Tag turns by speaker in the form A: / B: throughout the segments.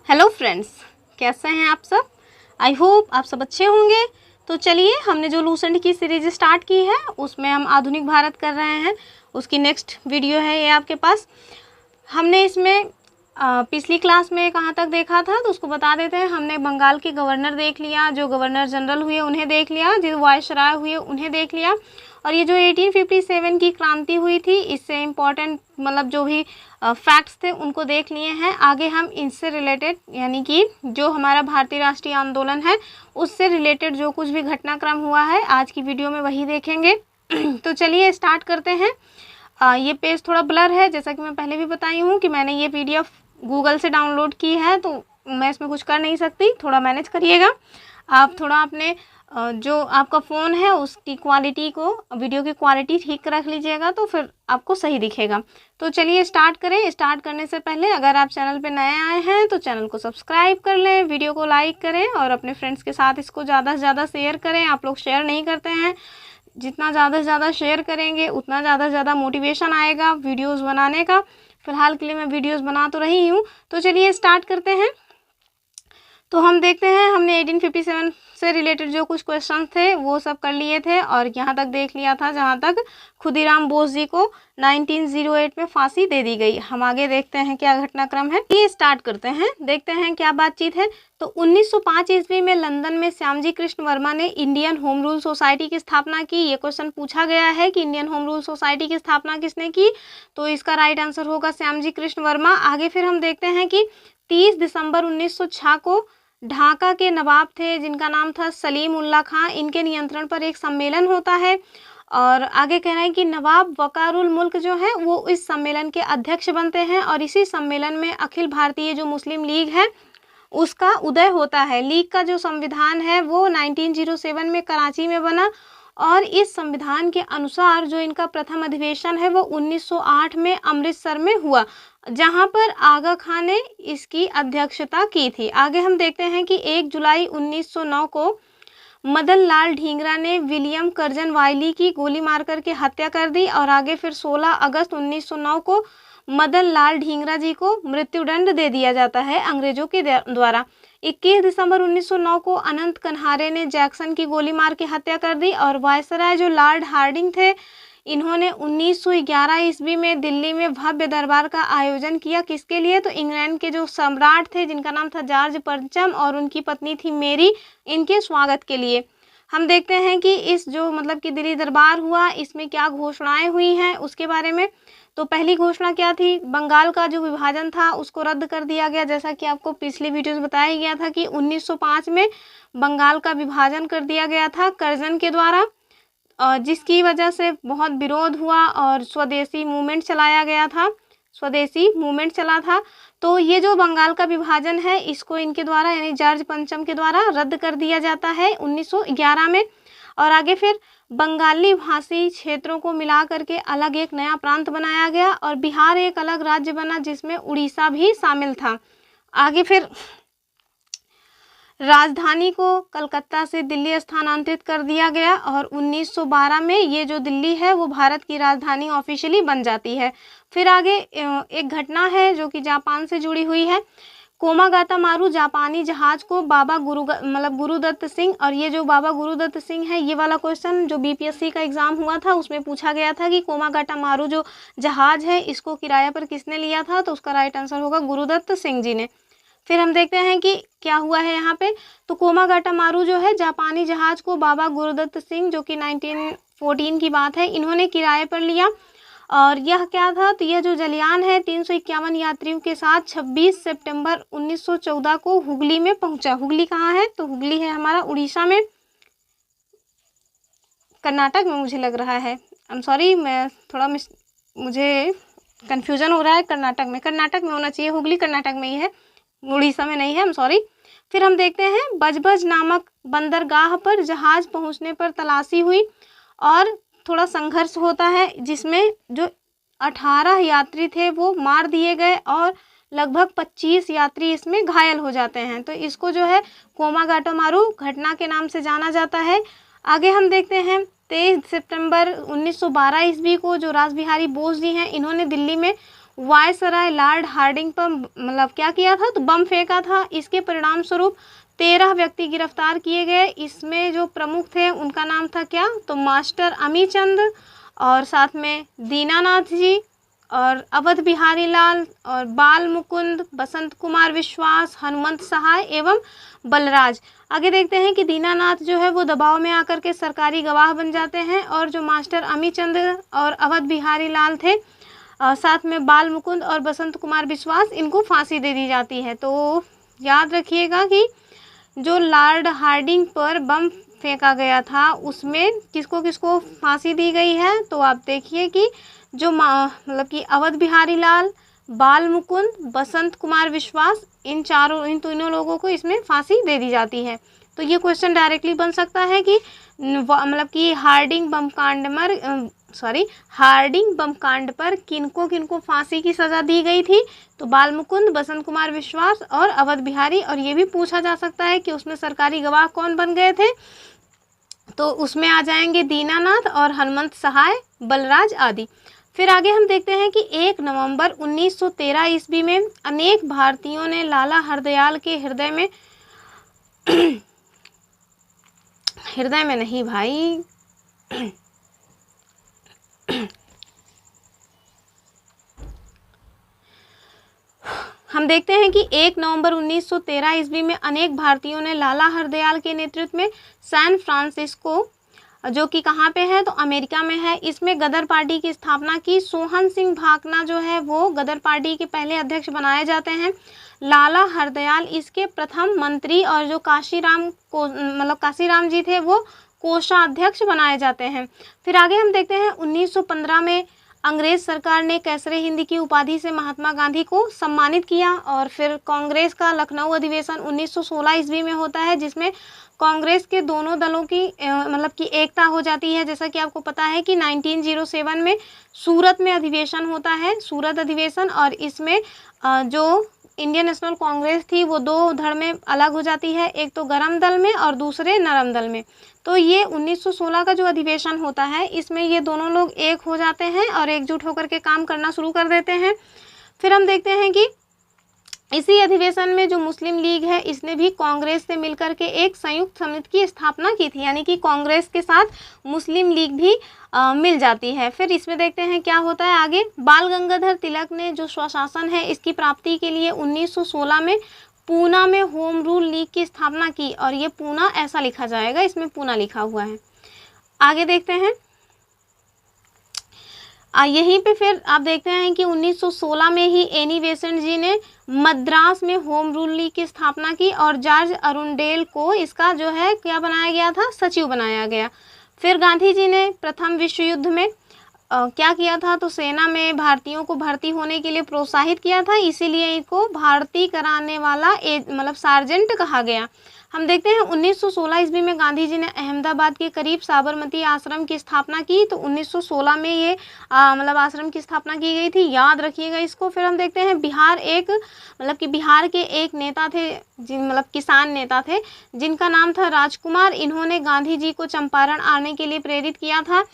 A: Hello friends, कैसे हैं आप सब। आई होप आप सब अच्छे होंगे। तो चलिए, हमने जो लूसेंट की सीरीज स्टार्ट की है उसमें हम आधुनिक भारत कर रहे हैं। उसकी नेक्स्ट वीडियो है ये आपके पास। हमने इसमें पिछली क्लास में कहाँ तक देखा था तो उसको बता देते हैं। हमने बंगाल के गवर्नर देख लिया, जो गवर्नर जनरल हुए उन्हें देख लिया, जो वायसराय हुए उन्हें देख लिया, और ये जो 1857 की क्रांति हुई थी इससे इम्पॉर्टेंट मतलब जो भी फैक्ट्स थे उनको देख लिए हैं। आगे हम इससे रिलेटेड यानी कि जो हमारा भारतीय राष्ट्रीय आंदोलन है उससे रिलेटेड जो कुछ भी घटनाक्रम हुआ है आज की वीडियो में वही देखेंगे। तो चलिए स्टार्ट करते हैं। ये पेज थोड़ा ब्लर है, जैसा कि मैं पहले भी बताई हूँ कि मैंने ये PDF गूगल से डाउनलोड की है तो मैं इसमें कुछ कर नहीं सकती, थोड़ा मैनेज करिएगा आप। थोड़ा अपने जो आपका फ़ोन है उसकी क्वालिटी को, वीडियो की क्वालिटी ठीक रख लीजिएगा तो फिर आपको सही दिखेगा। तो चलिए स्टार्ट करें। स्टार्ट करने से पहले अगर आप चैनल पे नए आए हैं तो चैनल को सब्सक्राइब कर लें, वीडियो को लाइक करें और अपने फ्रेंड्स के साथ इसको ज़्यादा से ज़्यादा शेयर करें। आप लोग शेयर नहीं करते हैं, जितना ज़्यादा से ज़्यादा शेयर करेंगे उतना ज़्यादा से ज़्यादा मोटिवेशन आएगा वीडियोज़ बनाने का। फ़िलहाल के लिए मैं वीडियोज़ बना तो रही हूँ। तो चलिए स्टार्ट करते हैं। तो हम देखते हैं, हमने 1857 से रिलेटेड जो कुछ क्वेश्चन थे वो सब कर लिए थे और यहाँ तक देख लिया था जहाँ तक खुदीराम बोस जी को 1908 में फांसी दे दी गई। हम आगे देखते हैं क्या घटनाक्रम है। ये स्टार्ट करते हैं, देखते हैं क्या बातचीत है। तो 1905 ईस्वी में लंदन में श्यामजी कृष्ण वर्मा ने इंडियन होम रूल सोसाइटी की स्थापना की। ये क्वेश्चन पूछा गया है कि इंडियन होम रूल सोसाइटी की स्थापना किसने की, तो इसका राइट आंसर होगा श्यामजी कृष्ण वर्मा। आगे फिर हम देखते हैं कि 30 दिसंबर 1906 को ढाका के नवाब थे जिनका नाम था सलीम उल्लाह खां, इनके नियंत्रण पर एक सम्मेलन होता है। और आगे कह रहे हैं कि नवाब वकारुल मुल्क जो है वो इस सम्मेलन के अध्यक्ष बनते हैं और इसी सम्मेलन में अखिल भारतीय जो मुस्लिम लीग है उसका उदय होता है। लीग का जो संविधान है वो 1907 में कराची में बना और इस संविधान के अनुसार जो इनका प्रथम अधिवेशन है वो 1908 में अमृतसर में हुआ, जहां पर आगा खान ने इसकी अध्यक्षता की थी। आगे हम देखते हैं कि 1 जुलाई 1909 को मदन लाल ढींगरा ने विलियम कर्जन वाइली की गोली मारकर के हत्या कर दी और आगे फिर 16 अगस्त 1909 को मदन लाल ढींगरा जी को मृत्युदंड दे दिया जाता है अंग्रेजों के द्वारा। 21 दिसंबर 1909 को अनंत कन्हारे ने जैक्सन की गोली मार के हत्या कर दी और वायसराय जो लॉर्ड हार्डिंग थे इन्होंने 1911 ईस्वी में दिल्ली में भव्य दरबार का आयोजन किया। किसके लिए, तो इंग्लैंड के जो सम्राट थे जिनका नाम था जॉर्ज पंचम और उनकी पत्नी थी मेरी, इनके स्वागत के लिए। हम देखते हैं कि इस जो मतलब कि दिल्ली दरबार हुआ इसमें क्या घोषणाएं हुई हैं उसके बारे में। तो पहली घोषणा क्या थी, बंगाल का जो विभाजन था उसको रद्द कर दिया गया, जैसा कि आपको पिछली वीडियोस बताया गया था कि 1905 में बंगाल का विभाजन कर दिया गया था कर्जन के द्वारा, जिसकी वजह से बहुत विरोध हुआ और स्वदेशी मूवमेंट चलाया गया था, स्वदेशी मूवमेंट चला था। तो ये जो बंगाल का विभाजन है इसको इनके द्वारा यानी जॉर्ज पंचम के द्वारा रद्द कर दिया जाता है 1911 में। और आगे फिर बंगाली भाषी क्षेत्रों को मिला करके अलग एक नया प्रांत बनाया गया और बिहार एक अलग राज्य बना जिसमें उड़ीसा भी शामिल था। आगे फिर राजधानी को कलकत्ता से दिल्ली स्थानांतरित कर दिया गया और 1912 में ये जो दिल्ली है वो भारत की राजधानी ऑफिशियली बन जाती है। फिर आगे एक घटना है जो कि जापान से जुड़ी हुई है। कोमागाता मारू जापानी जहाज को बाबा गुरुदत्त सिंह, और ये जो बाबा गुरुदत्त सिंह है ये वाला क्वेश्चन जो BPSC का एग्जाम हुआ था उसमें पूछा गया था कि कोमागाटा मारू जो जहाज है इसको किराए पर किसने लिया था, तो उसका राइट आंसर होगा गुरुदत्त सिंह जी ने। फिर हम देखते हैं कि क्या हुआ है यहाँ पे। तो कोमागाटा मारू जो है जापानी जहाज को बाबा गुरुदत्त सिंह जो कि 1914 की बात है इन्होंने किराए पर लिया और यह क्या था, तो यह जो जलयान है 351 यात्रियों के साथ 26 सितंबर 1914 को हुगली में पहुंचा। हुगली कहाँ है, तो हुगली है हमारा उड़ीसा में, कर्नाटक में मुझे लग रहा है। आई एम सॉरी, मैं थोड़ा मुझे कन्फ्यूजन हो रहा है। कर्नाटक में होना चाहिए, हुगली कर्नाटक में ही है, उड़ीसा में नहीं है, आई एम सॉरी। फिर हम देखते हैं बजबज नामक बंदरगाह पर जहाज पहुंचने पर तलाशी हुई और थोड़ा संघर्ष होता है जिसमें जो 18 यात्री थे वो मार दिए गए और लगभग 25 यात्री इसमें घायल हो जाते हैं। तो इसको जो है कोमागाटा मारू घटना के नाम से जाना जाता है। आगे हम देखते हैं 23 सितंबर 1912 ईस्वी को जो रास बिहारी बोस जी हैं इन्होंने दिल्ली में वायसराय लॉर्ड हार्डिंग पर मतलब क्या किया था, तो बम फेंका था। इसके परिणाम स्वरूप 13 व्यक्ति गिरफ्तार किए गए। इसमें जो प्रमुख थे उनका नाम था क्या, तो मास्टर अमीचंद, और साथ में दीनानाथ जी, और अवध बिहारी लाल, और बाल मुकुंद, बसंत कुमार विश्वास, हनुमंत सहाय एवं बलराज। आगे देखते हैं कि दीनानाथ जो है वो दबाव में आकर के सरकारी गवाह बन जाते हैं, और जो मास्टर अमीचंद और अवध बिहारी लाल थे, साथ में बाल मुकुंद और बसंत कुमार विश्वास, इनको फांसी दे दी जाती है। तो याद रखिएगा कि जो लॉर्ड हार्डिंग पर बम फेंका गया था उसमें किसको किसको फांसी दी गई है, तो आप देखिए कि जो मतलब कि अवध बिहारी लाल, बाल मुकुंद, बसंत कुमार विश्वास, इन तीनों लोगों को इसमें फांसी दे दी जाती है। तो ये क्वेश्चन डायरेक्टली बन सकता है कि मतलब कि हार्डिंग बम कांड पर किनको किनको फांसी की सज़ा दी गई थी, तो बाल मुकुंद, बसंत कुमार विश्वास और अवध बिहारी। और ये भी पूछा जा सकता है कि उसमें सरकारी गवाह कौन बन गए थे, तो उसमें आ जाएंगे दीनानाथ और हनुमंत सहाय, बलराज आदि। फिर आगे हम देखते हैं कि 1 नवंबर 1913 ईस्वी में अनेक भारतीयों ने लाला हरदयाल के हृदय में नहीं भाई हम देखते हैं कि 1 नवंबर 1913 ईस्वी में अनेक भारतीयों ने लाला हरदयाल के नेतृत्व में सैन फ्रांसिस्को, जो कि कहाँ पे है, तो अमेरिका में है, इसमें गदर पार्टी की स्थापना की। सोहन सिंह भाकना जो है वो गदर पार्टी के पहले अध्यक्ष बनाए जाते हैं। लाला हरदयाल इसके प्रथम मंत्री, और जो काशीराम जी थे वो कोषाध्यक्ष बनाए जाते हैं। फिर आगे हम देखते हैं 1915 में अंग्रेज सरकार ने कैसरे हिंद की उपाधि से महात्मा गांधी को सम्मानित किया। और फिर कांग्रेस का लखनऊ अधिवेशन 1916 ईस्वी में होता है, जिसमें कांग्रेस के दोनों दलों की मतलब कि एकता हो जाती है। जैसा कि आपको पता है कि 1907 में सूरत में अधिवेशन होता है, सूरत अधिवेशन, और इसमें जो इंडियन नेशनल कांग्रेस थी वो दो धड़ में अलग हो जाती है, एक तो गर्म दल में और दूसरे नरम दल में। तो ये 1916 का जो अधिवेशन होता है इसमें ये दोनों लोग एक हो जाते हैं और एकजुट होकर के काम करना शुरू कर देते हैं। फिर हम देखते हैं कि इसी अधिवेशन में जो मुस्लिम लीग है इसने भी कांग्रेस से मिलकर के एक संयुक्त समिति की स्थापना की थी, यानी कि कांग्रेस के साथ मुस्लिम लीग भी मिल जाती है। फिर इसमें देखते हैं क्या होता है आगे। बाल गंगाधर तिलक ने जो स्वशासन है इसकी प्राप्ति के लिए 1916 में पूना में होम रूल लीग की स्थापना की, और ये पूना ऐसा लिखा जाएगा, इसमें पूना लिखा हुआ है। आगे देखते हैं यहीं पे फिर आप देखते हैं कि 1916 में ही एनी बेसेंट जी ने मद्रास में होम रूल लीग की स्थापना की, और जॉर्ज अरुंडेल को इसका जो है क्या बनाया गया था, सचिव बनाया गया। फिर गांधी जी ने प्रथम विश्व युद्ध में क्या किया था, तो सेना में भारतीयों को भर्ती होने के लिए प्रोत्साहित किया था, इसीलिए इनको भर्ती कराने वाला मतलब सार्जेंट कहा गया। हम देखते हैं 1916 ईस्वी में गांधी जी ने अहमदाबाद के करीब साबरमती आश्रम की स्थापना की। तो 1916 में ये मतलब आश्रम की स्थापना की गई थी, याद रखिएगा इसको। फिर हम देखते हैं बिहार के एक नेता थे, मतलब किसान नेता थे, जिनका नाम था राजकुमार। इन्होंने गांधी जी को चंपारण आने के लिए प्रेरित किया था,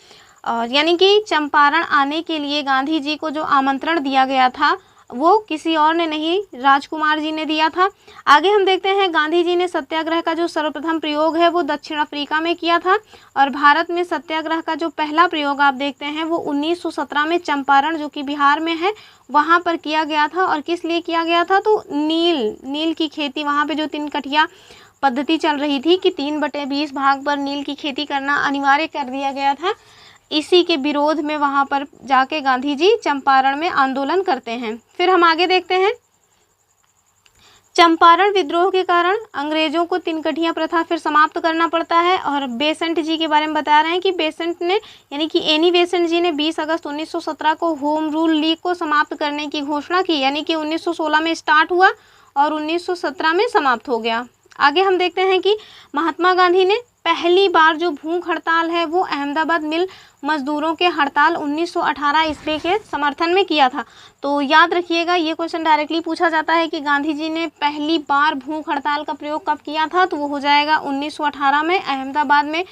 A: और यानी कि चंपारण आने के लिए गांधी जी को जो आमंत्रण दिया गया था वो किसी और ने नहीं, राजकुमार जी ने दिया था। आगे हम देखते हैं गांधी जी ने सत्याग्रह का जो सर्वप्रथम प्रयोग है वो दक्षिण अफ्रीका में किया था, और भारत में सत्याग्रह का जो पहला प्रयोग आप देखते हैं वो 1917 में चंपारण, जो कि बिहार में है, वहाँ पर किया गया था। और किस लिए किया गया था, तो नील की खेती, वहाँ पे जो 3 कठिया पद्धति चल रही थी कि 3/20 भाग पर नील की खेती करना अनिवार्य कर दिया गया था, इसी के विरोध में वहाँ पर जाके गांधी जी चंपारण में आंदोलन करते हैं। फिर हम आगे देखते हैं चंपारण विद्रोह के कारण अंग्रेजों को 3 कठिया प्रथा फिर समाप्त करना पड़ता है। और बेसेंट जी के बारे में बता रहे हैं कि बेसेंट ने, यानी कि एनी बेसेंट जी ने 20 अगस्त 1917 को होम रूल लीग को समाप्त करने की घोषणा की, यानी कि 1916 में स्टार्ट हुआ और 1917 में समाप्त हो गया। आगे हम देखते हैं कि महात्मा गांधी ने पहली बार जो भूख हड़ताल है वो अहमदाबाद मिल मजदूरों के हड़ताल 1918 ईस्वी के समर्थन में किया था। तो याद रखिएगा, ये क्वेश्चन डायरेक्टली पूछा जाता है कि गांधी जी ने पहली बार भूख हड़ताल का प्रयोग कब किया था, तो वो हो जाएगा 1918 में, अहमदाबाद में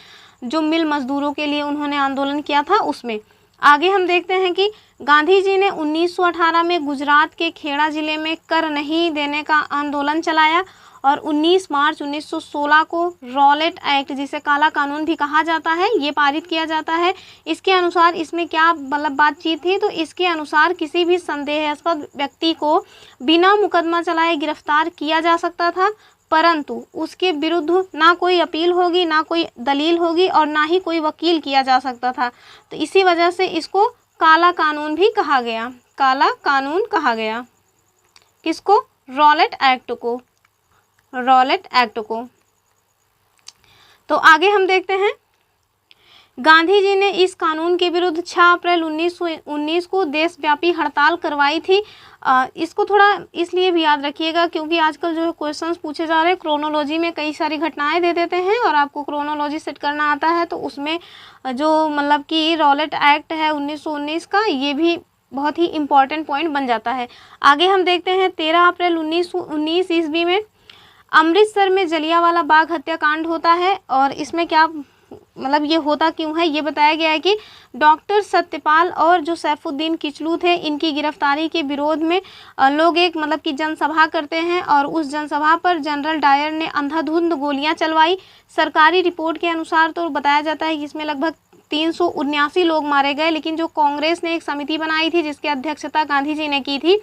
A: जो मिल मजदूरों के लिए उन्होंने आंदोलन किया था उसमें। आगे हम देखते हैं कि गांधी जी ने 1918 में गुजरात के खेड़ा जिले में कर नहीं देने का आंदोलन चलाया और 19 मार्च 1916 को रॉलेट एक्ट, जिसे काला कानून भी कहा जाता है, ये पारित किया जाता है। इसके अनुसार इसमें क्या मतलब बातचीत थी, तो इसके अनुसार किसी भी संदेहास्पद व्यक्ति को बिना मुकदमा चलाए गिरफ्तार किया जा सकता था, परंतु उसके विरुद्ध ना कोई अपील होगी, ना कोई दलील होगी और ना ही कोई वकील किया जा सकता था। तो इसी वजह से इसको काला कानून भी कहा गया, काला कानून कहा गया। किसको? रॉलेट एक्ट को, रॉलेट एक्ट को। तो आगे हम देखते हैं, गांधी जी ने इस कानून के विरुद्ध 6 अप्रैल 1919 को देशव्यापी हड़ताल करवाई थी। इसको थोड़ा इसलिए भी याद रखिएगा क्योंकि आजकल जो है क्वेश्चंस पूछे जा रहे हैं, क्रोनोलॉजी में कई सारी घटनाएं दे देते हैं और आपको क्रोनोलॉजी सेट करना आता है, तो उसमें जो मतलब कि रॉलेट एक्ट है 1919 का, ये भी बहुत ही इम्पॉर्टेंट पॉइंट बन जाता है। आगे हम देखते हैं, 13 अप्रैल 1919 ईस्वी में अमृतसर में जलियांवाला बाग हत्याकांड होता है और इसमें क्या मतलब ये होता क्यों है, ये बताया गया है कि डॉक्टर सत्यपाल और जो सैफुद्दीन किचलू थे, इनकी गिरफ्तारी के विरोध में लोग एक मतलब कि जनसभा करते हैं और उस जनसभा पर जनरल डायर ने अंधाधुंध गोलियां चलवाई। सरकारी रिपोर्ट के अनुसार तो बताया जाता है कि इसमें लगभग 379 लोग मारे गए, लेकिन जो कांग्रेस ने एक समिति बनाई थी जिसकी अध्यक्षता गांधी जी ने की थी,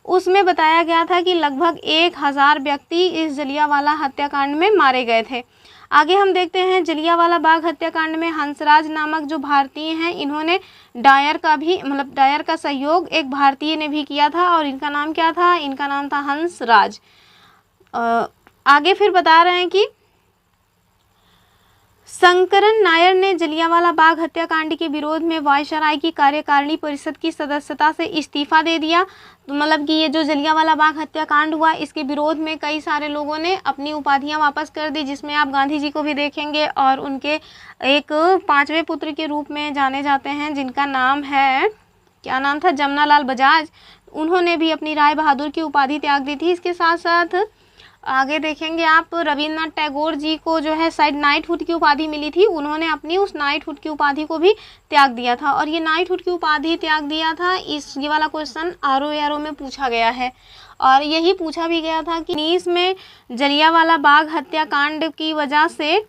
A: उसमें बताया गया था कि लगभग 1000 व्यक्ति इस जलियांवाला हत्याकांड में मारे गए थे। आगे हम देखते हैं, जलियांवाला बाग हत्याकांड में हंसराज नामक जो भारतीय हैं, इन्होंने डायर का भी मतलब डायर का सहयोग एक भारतीय ने भी किया था और इनका नाम क्या था? इनका नाम था हंसराज। आगे फिर बता रहे हैं कि शंकरन नायर ने जलियांवाला बाग हत्याकांड के विरोध में वायसराय की कार्यकारिणी परिषद की सदस्यता से इस्तीफा दे दिया। तो मतलब कि ये जो जलियांवाला बाग हत्याकांड हुआ, इसके विरोध में कई सारे लोगों ने अपनी उपाधियां वापस कर दी, जिसमें आप गांधी जी को भी देखेंगे और उनके एक 5वें पुत्र के रूप में जाने जाते हैं, जिनका नाम है, क्या नाम था? जमनालाल बजाज। उन्होंने भी अपनी राय बहादुर की उपाधि त्याग दी थी। इसके साथ साथ आगे देखेंगे आप, रविन्द्रनाथ टैगोर जी को जो है शायद नाइटहुड की उपाधि मिली थी, उन्होंने अपनी उस नाइटहुड की उपाधि को भी त्याग दिया था। और ये नाइटहुड की उपाधि त्याग दिया था, ये वाला क्वेश्चन RO में पूछा गया है और यही पूछा भी गया था कि 19 में जलियांवाला बाग हत्याकांड की वजह से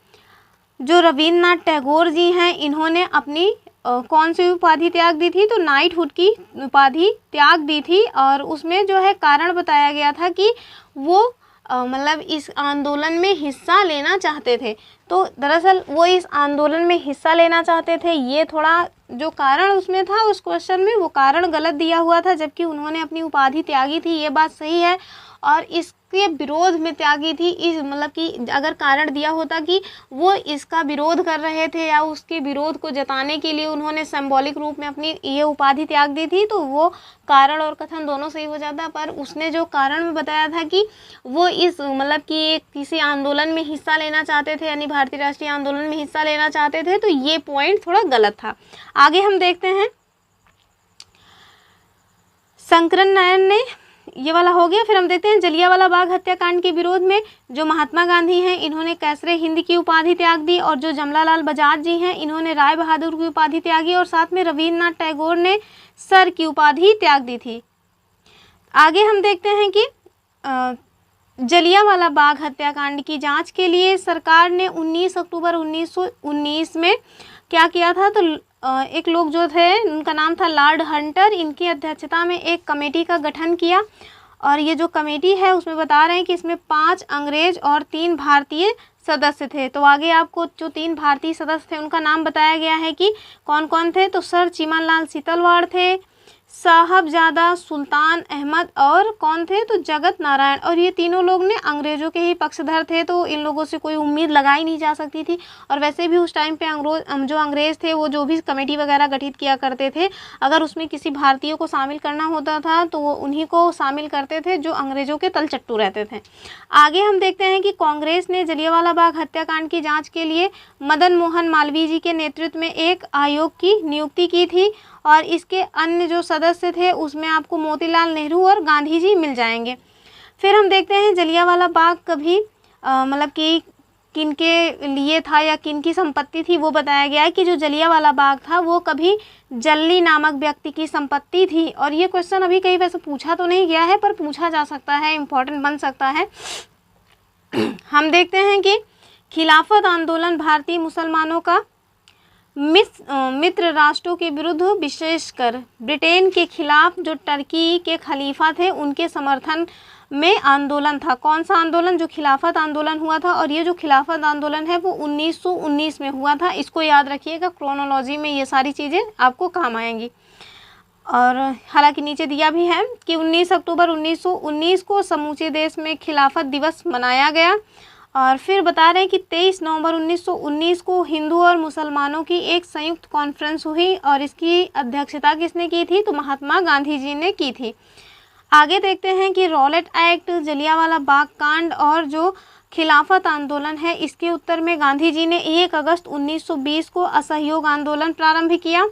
A: जो रविन्द्रनाथ टैगोर जी हैं, इन्होंने अपनी कौन सी उपाधि त्याग दी थी? तो नाइटहुड की उपाधि त्याग दी थी और उसमें जो है कारण बताया गया था कि वो मतलब इस आंदोलन में हिस्सा लेना चाहते थे। तो दरअसल वो इस आंदोलन में हिस्सा लेना चाहते थे, ये थोड़ा जो कारण उसमें था उस क्वेश्चन में, वो कारण गलत दिया हुआ था, जबकि उन्होंने अपनी उपाधि त्यागी थी, ये बात सही है। और इसके विरोध में त्यागी थी, इस मतलब कि अगर कारण दिया होता कि वो इसका विरोध कर रहे थे या उसके विरोध को जताने के लिए उन्होंने सिंबॉलिक रूप में अपनी ये उपाधि त्याग दी थी, तो वो कारण और कथन दोनों सही हो जाता। पर उसने जो कारण में बताया था कि वो इस मतलब कि किसी आंदोलन में हिस्सा लेना चाहते थे, यानी भारतीय राष्ट्रीय आंदोलन में हिस्सा लेना चाहते थे, तो ये पॉइंट थोड़ा गलत था। आगे हम देखते हैं, शंकरन नायर ने, ये वाला हो गया। फिर हम देखते हैं, जलियांवाला बाग हत्याकांड के विरोध में जो महात्मा गांधी हैं, इन्होंने कैसरे हिंद की उपाधि त्याग दी और जो जमनालाल बजाज जी हैं, इन्होंने राय बहादुर की उपाधि त्यागी और साथ में रविन्द्रनाथ टैगोर ने सर की उपाधि त्याग दी थी। आगे हम देखते हैं कि जलियांवाला बाग हत्याकांड की जांच के लिए सरकार ने 19 अक्टूबर 1919 में क्या किया था? तो एक लोग जो थे, उनका नाम था लॉर्ड हंटर, इनकी अध्यक्षता में एक कमेटी का गठन किया और ये जो कमेटी है उसमें बता रहे हैं कि इसमें 5 अंग्रेज और 3 भारतीय सदस्य थे। तो आगे आपको जो 3 भारतीय सदस्य थे उनका नाम बताया गया है कि कौन कौन थे। तो सर चिमनलाल सीतलवाड़ थे, साहबजादा सुल्तान अहमद और कौन थे? तो जगत नारायण। और ये तीनों लोग ने अंग्रेज़ों के ही पक्षधर थे, तो इन लोगों से कोई उम्मीद लगाई नहीं जा सकती थी। और वैसे भी उस टाइम पे जो अंग्रेज़ थे, वो जो भी कमेटी वगैरह गठित किया करते थे, अगर उसमें किसी भारतीय को शामिल करना होता था तो वो उन्हीं को शामिल करते थे जो अंग्रेज़ों के तलचट्टू रहते थे। आगे हम देखते हैं कि कांग्रेस ने जलियांवाला बाग हत्याकांड की जाँच के लिए मदन मोहन मालवीय जी के नेतृत्व में एक आयोग की नियुक्ति की थी और इसके अन्य जो सदस्य थे उसमें आपको मोतीलाल नेहरू और गांधी जी मिल जाएंगे। फिर हम देखते हैं जलियांवाला बाग कभी मतलब कि किनके लिए था या किनकी संपत्ति थी वो बताया गया है कि जो जलियांवाला बाग था वो कभी जल्ली नामक व्यक्ति की संपत्ति थी। और ये क्वेश्चन अभी कहीं वैसे पूछा तो नहीं गया है पर पूछा जा सकता है, इम्पोर्टेंट बन सकता है। हम देखते हैं कि खिलाफत आंदोलन भारतीय मुसलमानों का मित्र राष्ट्रों के विरुद्ध, विशेषकर ब्रिटेन के खिलाफ जो टर्की के खलीफा थे उनके समर्थन में आंदोलन था। कौन सा आंदोलन? जो खिलाफत आंदोलन हुआ था। और ये जो खिलाफत आंदोलन है वो 1919 में हुआ था। इसको याद रखिएगा, क्रोनोलॉजी में ये सारी चीज़ें आपको काम आएंगी। और हालांकि नीचे दिया भी है कि 19 अक्टूबर 1919 को समूचे देश में खिलाफत दिवस मनाया गया। और फिर बता रहे हैं कि 23 नवंबर 1919 को हिंदू और मुसलमानों की एक संयुक्त कॉन्फ्रेंस हुई और इसकी अध्यक्षता किसने की थी? तो महात्मा गांधी जी ने की थी। आगे देखते हैं कि रॉलेट एक्ट, जलियांवाला बाग कांड और जो खिलाफत आंदोलन है इसके उत्तर में गांधी जी ने 1 अगस्त 1920 को असहयोग आंदोलन प्रारंभ किया।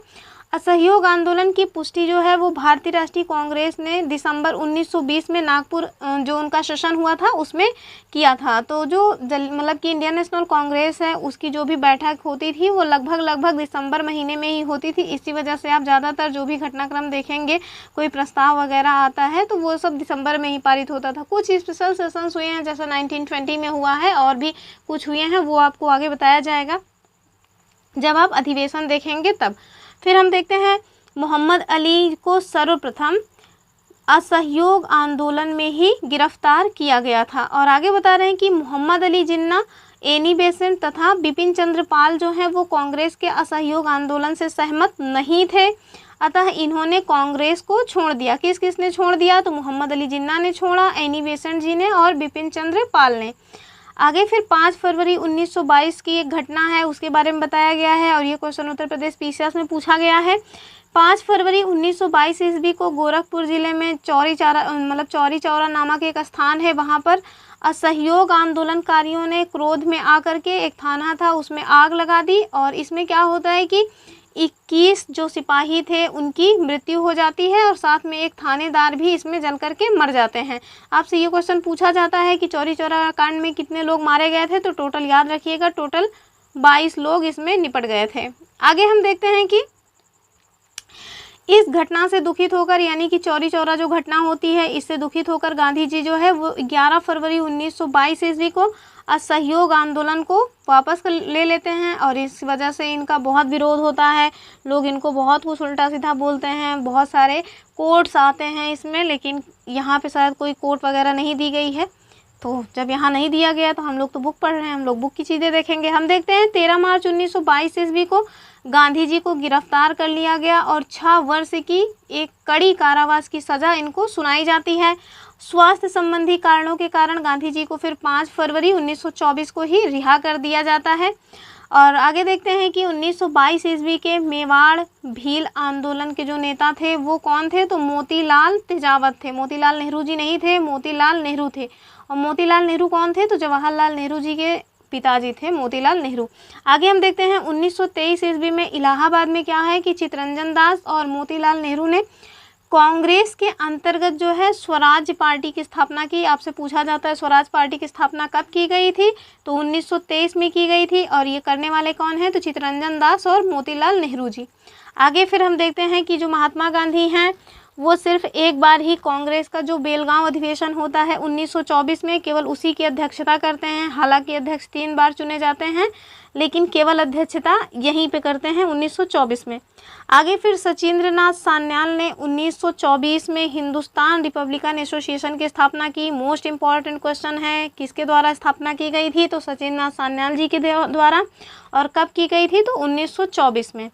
A: असहयोग आंदोलन की पुष्टि जो है वो भारतीय राष्ट्रीय कांग्रेस ने दिसंबर 1920 में नागपुर जो उनका सेशन हुआ था उसमें किया था। तो जो मतलब कि इंडियन नेशनल कांग्रेस है उसकी जो भी बैठक होती थी वो लगभग दिसंबर महीने में ही होती थी। इसी वजह से आप ज़्यादातर जो भी घटनाक्रम देखेंगे, कोई प्रस्ताव वगैरह आता है तो वो सब दिसंबर में ही पारित होता था। कुछ स्पेशल सेशंस हुए हैं जैसा 1920 में हुआ है और भी कुछ हुए हैं, वो आपको आगे बताया जाएगा जब आप अधिवेशन देखेंगे तब। फिर हम देखते हैं मोहम्मद अली को सर्वप्रथम असहयोग आंदोलन में ही गिरफ्तार किया गया था। और आगे बता रहे हैं कि मोहम्मद अली जिन्ना, एनी बेसेंट तथा बिपिन चंद्र पाल जो हैं वो कांग्रेस के असहयोग आंदोलन से सहमत नहीं थे, अतः इन्होंने कांग्रेस को छोड़ दिया। किसने छोड़ दिया? तो मोहम्मद अली जिन्ना ने छोड़ा, एनी बेसेंट जी ने और बिपिन चंद्र पाल ने। आगे फिर 5 फरवरी 1922 की एक घटना है उसके बारे में बताया गया है और ये क्वेश्चन उत्तर प्रदेश पीसीएस में पूछा गया है। 5 फरवरी 1922 ईस्वी को गोरखपुर जिले में चौरी चौरा नामक एक स्थान है, वहाँ पर असहयोग आंदोलनकारियों ने क्रोध में आकर के एक थाना था उसमें आग लगा दी। और इसमें क्या होता है कि 21 जो सिपाही थे उनकी मृत्यु हो जाती है और साथ में एक थानेदार भी इसमें जल करके मर जाते हैं। आपसे ये क्वेश्चन पूछा जाता है कि चौरी चौरा कांड में कितने लोग मारे गए थे, तो टोटल याद रखिएगा, टोटल 22 लोग इसमें निपट गए थे। आगे हम देखते हैं कि इस घटना से दुखित होकर, यानी कि चौरी चौरा जो घटना होती है इससे दुखित होकर गांधी जी जो है वो 11 फरवरी 1922 ईस्वी को असहयोग आंदोलन को वापस ले लेते हैं। और इस वजह से इनका बहुत विरोध होता है, लोग इनको बहुत कुछ उल्टा सीधा बोलते हैं, बहुत सारे कोर्ट्स आते हैं इसमें, लेकिन यहाँ पे शायद कोई कोर्ट वगैरह नहीं दी गई है। तो जब यहाँ नहीं दिया गया तो हम लोग तो बुक पढ़ रहे हैं, हम लोग बुक की चीज़ें देखेंगे। हम देखते हैं 13 मार्च 1922 ईस्वी को गांधी जी को गिरफ्तार कर लिया गया और 6 वर्ष की एक कड़ी कारावास की सज़ा इनको सुनाई जाती है। स्वास्थ्य संबंधी कारणों के कारण गांधी जी को फिर 5 फरवरी 1924 को ही रिहा कर दिया जाता है। और आगे देखते हैं कि 1922 ईस्वी के मेवाड़ भील आंदोलन के जो नेता थे वो कौन थे? तो मोतीलाल तेजावत थे। मोतीलाल नेहरू जी नहीं थे, मोतीलाल नेहरू थे। और मोतीलाल नेहरू कौन थे? तो जवाहरलाल नेहरू जी के पिताजी थे मोतीलाल नेहरू। आगे हम देखते हैं 1923 ईस्वी में इलाहाबाद में क्या है कि चित्तरंजन दास और मोतीलाल नेहरू ने कांग्रेस के अंतर्गत जो है स्वराज पार्टी की स्थापना की। आपसे पूछा जाता है स्वराज पार्टी की स्थापना कब की गई थी? तो 1923 में की गई थी। और ये करने वाले कौन हैं? तो चित्तरंजन दास और मोतीलाल नेहरू जी। आगे फिर हम देखते हैं कि जो महात्मा गांधी हैं वो सिर्फ एक बार ही कांग्रेस का जो बेलगांव अधिवेशन होता है 1924 में, केवल उसी की अध्यक्षता करते हैं। हालांकि अध्यक्ष 3 बार चुने जाते हैं लेकिन केवल अध्यक्षता यहीं पे करते हैं 1924 में। आगे फिर सचिंद्रनाथ सान्याल ने 1924 में हिंदुस्तान रिपब्लिकन एसोसिएशन की स्थापना की। मोस्ट इम्पॉर्टेंट क्वेश्चन है, किसके द्वारा स्थापना की गई थी? तो सचिंद्रनाथ सान्याल जी के द्वारा। और कब की गई थी? तो 1924 में।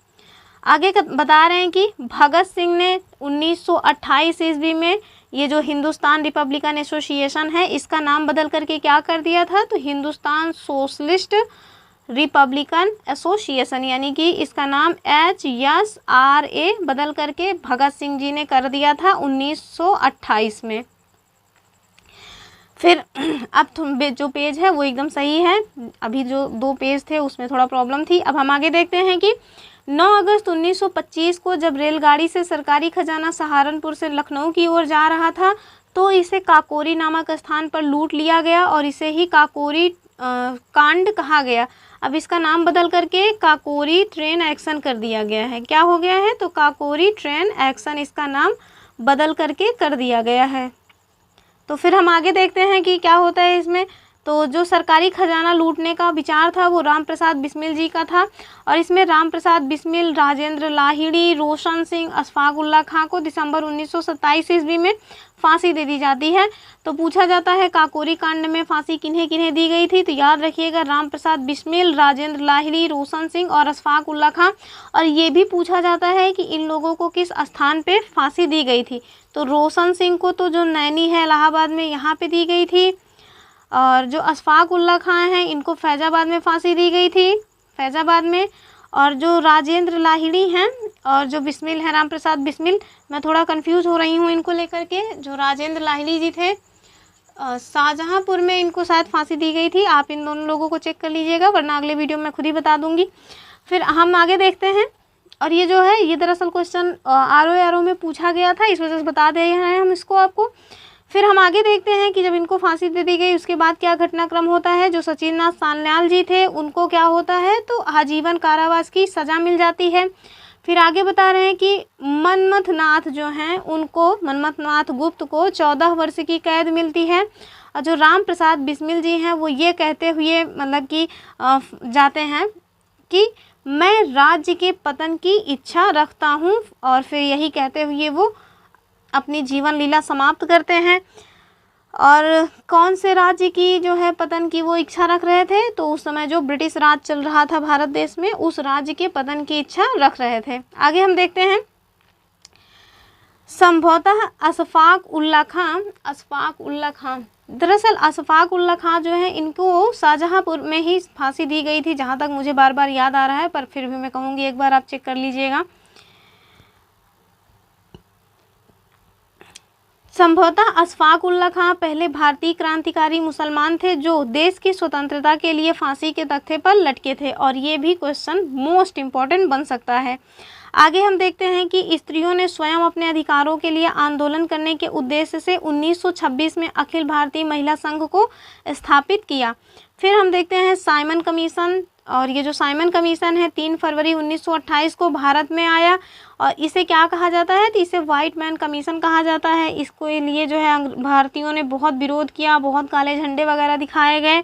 A: आगे बता रहे हैं कि भगत सिंह ने 1928 ईस्वी में ये जो हिंदुस्तान रिपब्लिकन एसोसिएशन है इसका नाम बदल करके क्या कर दिया था? तो हिंदुस्तान सोशलिस्ट रिपब्लिकन एसोसिएशन, यानी कि इसका नाम HSRA बदल करके भगत सिंह जी ने कर दिया था 1928 में। फिर अब जो पेज है वो एकदम सही है, अभी जो 2 पेज थे उसमें थोड़ा प्रॉब्लम थी। अब हम आगे देखते हैं कि 9 अगस्त 1925 को जब रेलगाड़ी से सरकारी खजाना सहारनपुर से लखनऊ की ओर जा रहा था तो इसे काकोरी नामक स्थान पर लूट लिया गया और इसे ही काकोरी कांड कहा गया। अब इसका नाम बदल करके काकोरी ट्रेन एक्शन कर दिया गया है। क्या हो गया है? तो काकोरी ट्रेन एक्शन इसका नाम बदल करके कर दिया गया है। तो फिर हम आगे देखते हैं कि क्या होता है इसमें। तो जो सरकारी खजाना लूटने का विचार था वो राम प्रसाद बिस्मिल जी का था, और इसमें राम प्रसाद बिस्मिल, राजेंद्र लाहिड़ी, रोशन सिंह, अशफाक उल्ला खां को दिसंबर 1927 ईस्वी में फांसी दे दी जाती है। तो पूछा जाता है काकोरी कांड में फांसी किन्हें किन्हें दी गई थी? तो याद रखिएगा राम प्रसाद बिस्मिल, राजेंद्र लाहिड़ी, रोशन सिंह और अशफाक उल्ला खां। और ये भी पूछा जाता है कि इन लोगों को किस स्थान पे फांसी दी गई थी। तो रोशन सिंह को तो जो नैनी है इलाहाबाद में, यहाँ पे दी गई थी, और जो अशफाक उल्ला खां हैं इनको फैजाबाद में फांसी दी गई थी, फैजाबाद में। और जो राजेंद्र लाहिड़ी हैं और जो बिस्मिल है, राम प्रसाद बिस्मिल, मैं थोड़ा कंफ्यूज हो रही हूँ इनको लेकर के। जो राजेंद्र लाहिड़ी जी थे शाहजहांपुर में इनको शायद फांसी दी गई थी। आप इन दोनों लोगों को चेक कर लीजिएगा, वरना अगले वीडियो में खुद ही बता दूंगी। फिर हम आगे देखते हैं। और ये जो है ये दरअसल क्वेश्चन आरओ में पूछा गया था, इस वजह से बता दे रहे हैं हम इसको आपको। फिर हम आगे देखते हैं कि जब इनको फांसी दे दी गई उसके बाद क्या घटनाक्रम होता है। जो सचिंद्र नाथ सान्याल जी थे उनको क्या होता है? तो आजीवन कारावास की सज़ा मिल जाती है। फिर आगे बता रहे हैं कि मनमथ नाथ जो हैं उनको, मनमथ नाथ गुप्त को 14 वर्ष की कैद मिलती है। और जो राम प्रसाद बिस्मिल जी हैं वो ये कहते हुए मतलब कि जाते हैं कि मैं राज्य के पतन की इच्छा रखता हूँ, और फिर यही कहते हुए वो अपनी जीवन लीला समाप्त करते हैं। और कौन से राज्य की जो है पतन की वो इच्छा रख रहे थे? तो उस समय जो ब्रिटिश राज चल रहा था भारत देश में, उस राज्य के पतन की इच्छा रख रहे थे। आगे हम देखते हैं। संभवतः अशफाक उल्ला खां, दरअसल अशफाक उल्ला खां जो है इनको शाहजहांपुर में ही फांसी दी गई थी, जहाँ तक मुझे बार बार याद आ रहा है, पर फिर भी मैं कहूँगी एक बार आप चेक कर लीजिएगा। संभवतः अशफाक उल्ला खां पहले भारतीय क्रांतिकारी मुसलमान थे जो देश की स्वतंत्रता के लिए फांसी के तख्ते पर लटके थे, और ये भी क्वेश्चन मोस्ट इम्पॉर्टेंट बन सकता है। आगे हम देखते हैं कि स्त्रियों ने स्वयं अपने अधिकारों के लिए आंदोलन करने के उद्देश्य से 1926 में अखिल भारतीय महिला संघ को स्थापित किया। फिर हम देखते हैं साइमन कमीशन, और ये जो साइमन कमीशन है 3 फरवरी 1928 को भारत में आया, और इसे क्या कहा जाता है? तो इसे वाइट मैन कमीशन कहा जाता है। इसको लिए जो है भारतीयों ने बहुत विरोध किया, बहुत काले झंडे वगैरह दिखाए गए।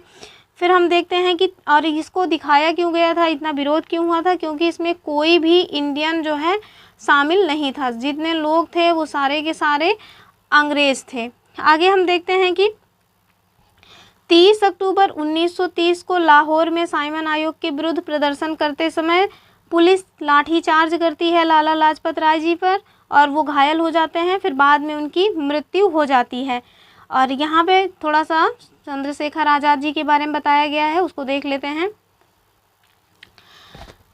A: फिर हम देखते हैं कि और इसको दिखाया क्यों गया था, इतना विरोध क्यों हुआ था? क्योंकि इसमें कोई भी इंडियन जो है शामिल नहीं था, जितने लोग थे वो सारे के सारे अंग्रेज़ थे। आगे हम देखते हैं कि 30 अक्टूबर 1930 को लाहौर में साइमन आयोग के विरुद्ध प्रदर्शन करते समय पुलिस लाठीचार्ज करती है लाला लाजपत राय जी पर, और वो घायल हो जाते हैं। फिर बाद में उनकी मृत्यु हो जाती है। और यहाँ पे थोड़ा सा चंद्रशेखर आज़ाद जी के बारे में बताया गया है, उसको देख लेते हैं।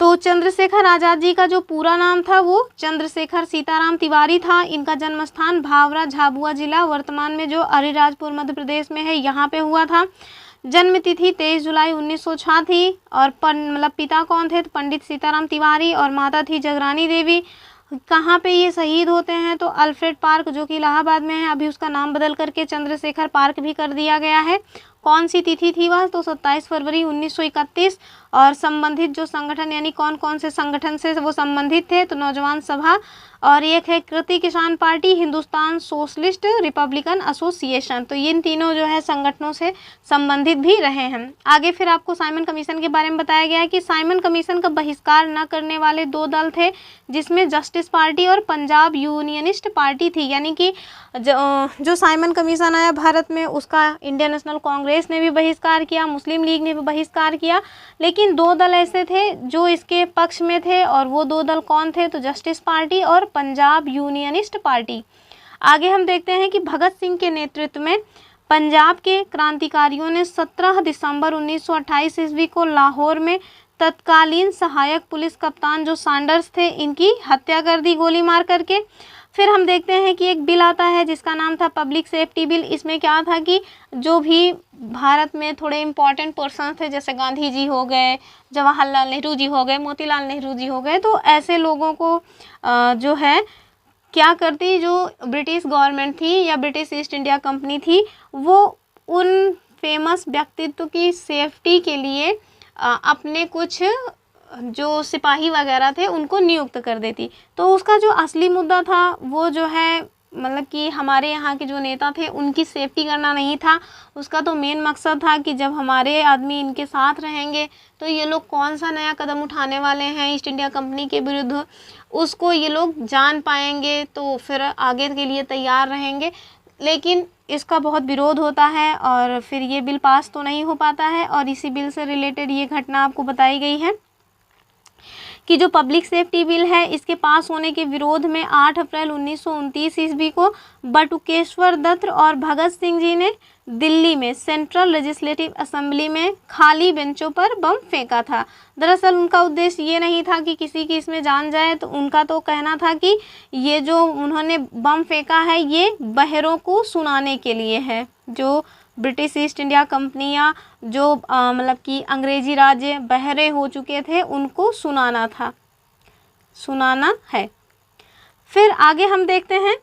A: तो चंद्रशेखर आज़ाद जी का जो पूरा नाम था वो चंद्रशेखर सीताराम तिवारी था। इनका जन्म स्थान भावरा झाबुआ जिला, वर्तमान में जो अलीराजपुर मध्य प्रदेश में है, यहाँ पे हुआ था। जन्म तिथि 23 जुलाई 1906 थी। और मतलब पिता कौन थे? तो पंडित सीताराम तिवारी, और माता थी जगरानी देवी। कहाँ पे ये शहीद होते हैं? तो अल्फ्रेड पार्क जो कि इलाहाबाद में है, अभी उसका नाम बदल करके चंद्रशेखर पार्क भी कर दिया गया है। कौन सी तिथि थी वह? तो 27 फरवरी 1931। और संबंधित जो संगठन, यानी कौन कौन से संगठन से वो संबंधित थे? तो नौजवान सभा, और एक है कृति किसान party, Hindustan socialist Republican association. तो इन तीनों जो है संगठनों से संबंधित भी रहे हैं। आगे फिर आपको साइमन कमीशन के बारे में बताया गया है कि साइमन कमीशन का बहिष्कार न करने वाले 2 दल थे, जिसमें जस्टिस पार्टी और पंजाब यूनियनिस्ट पार्टी थी। यानी कि जो साइमन कमीशन आया भारत में, उसका इंडियन नेशनल कांग्रेस ने भी बहिष्कार किया, मुस्लिम लीग ने भी बहिष्कार किया, लेकिन 2 दल ऐसे थे जो इसके पक्ष में थे, और वो 2 दल कौन थे? तो जस्टिस पार्टी और पंजाब यूनियनिस्ट पार्टी। आगे हम देखते हैं कि भगत सिंह के नेतृत्व में पंजाब के क्रांतिकारियों ने 17 दिसंबर 1928 ईस्वी को लाहौर में तत्कालीन सहायक पुलिस कप्तान जो सैंडर्स थे, इनकी हत्या कर दी गोली मार करके। फिर हम देखते हैं कि एक बिल आता है जिसका नाम था पब्लिक सेफ्टी बिल। इसमें क्या था कि जो भी भारत में थोड़े इम्पॉर्टेंट पर्सन थे, जैसे गांधी जी हो गए, जवाहरलाल नेहरू जी हो गए, मोतीलाल नेहरू जी हो गए, तो ऐसे लोगों को जो है क्या करती, जो ब्रिटिश गवर्नमेंट थी या ब्रिटिश ईस्ट इंडिया कंपनी थी, वो उन फेमस व्यक्तित्व की सेफ्टी के लिए अपने कुछ जो सिपाही वगैरह थे उनको नियुक्त कर देती। तो उसका जो असली मुद्दा था वो जो है मतलब कि हमारे यहाँ के जो नेता थे उनकी सेफ्टी करना नहीं था, उसका तो मेन मकसद था कि जब हमारे आदमी इनके साथ रहेंगे तो ये लोग कौन सा नया कदम उठाने वाले हैं ईस्ट इंडिया कंपनी के विरुद्ध, उसको ये लोग जान पाएंगे तो फिर आगे के लिए तैयार रहेंगे। लेकिन इसका बहुत विरोध होता है और फिर ये बिल पास तो नहीं हो पाता है। और इसी बिल से रिलेटेड ये घटना आपको बताई गई है कि जो पब्लिक सेफ्टी बिल है इसके पास होने के विरोध में 8 अप्रैल 1929 ईस्वी को बटुकेश्वर दत्त और भगत सिंह जी ने दिल्ली में सेंट्रल लेजिस्लेटिव असेंबली में खाली बेंचों पर बम फेंका था। दरअसल उनका उद्देश्य ये नहीं था कि किसी की इसमें जान जाए, तो उनका तो कहना था कि ये जो उन्होंने बम फेंका है ये बहरों को सुनाने के लिए है। जो ब्रिटिश ईस्ट इंडिया कंपनियां जो मतलब कि अंग्रेजी राज्य बहरे हो चुके थे उनको सुनाना था, सुनाना है। फिर आगे हम देखते हैं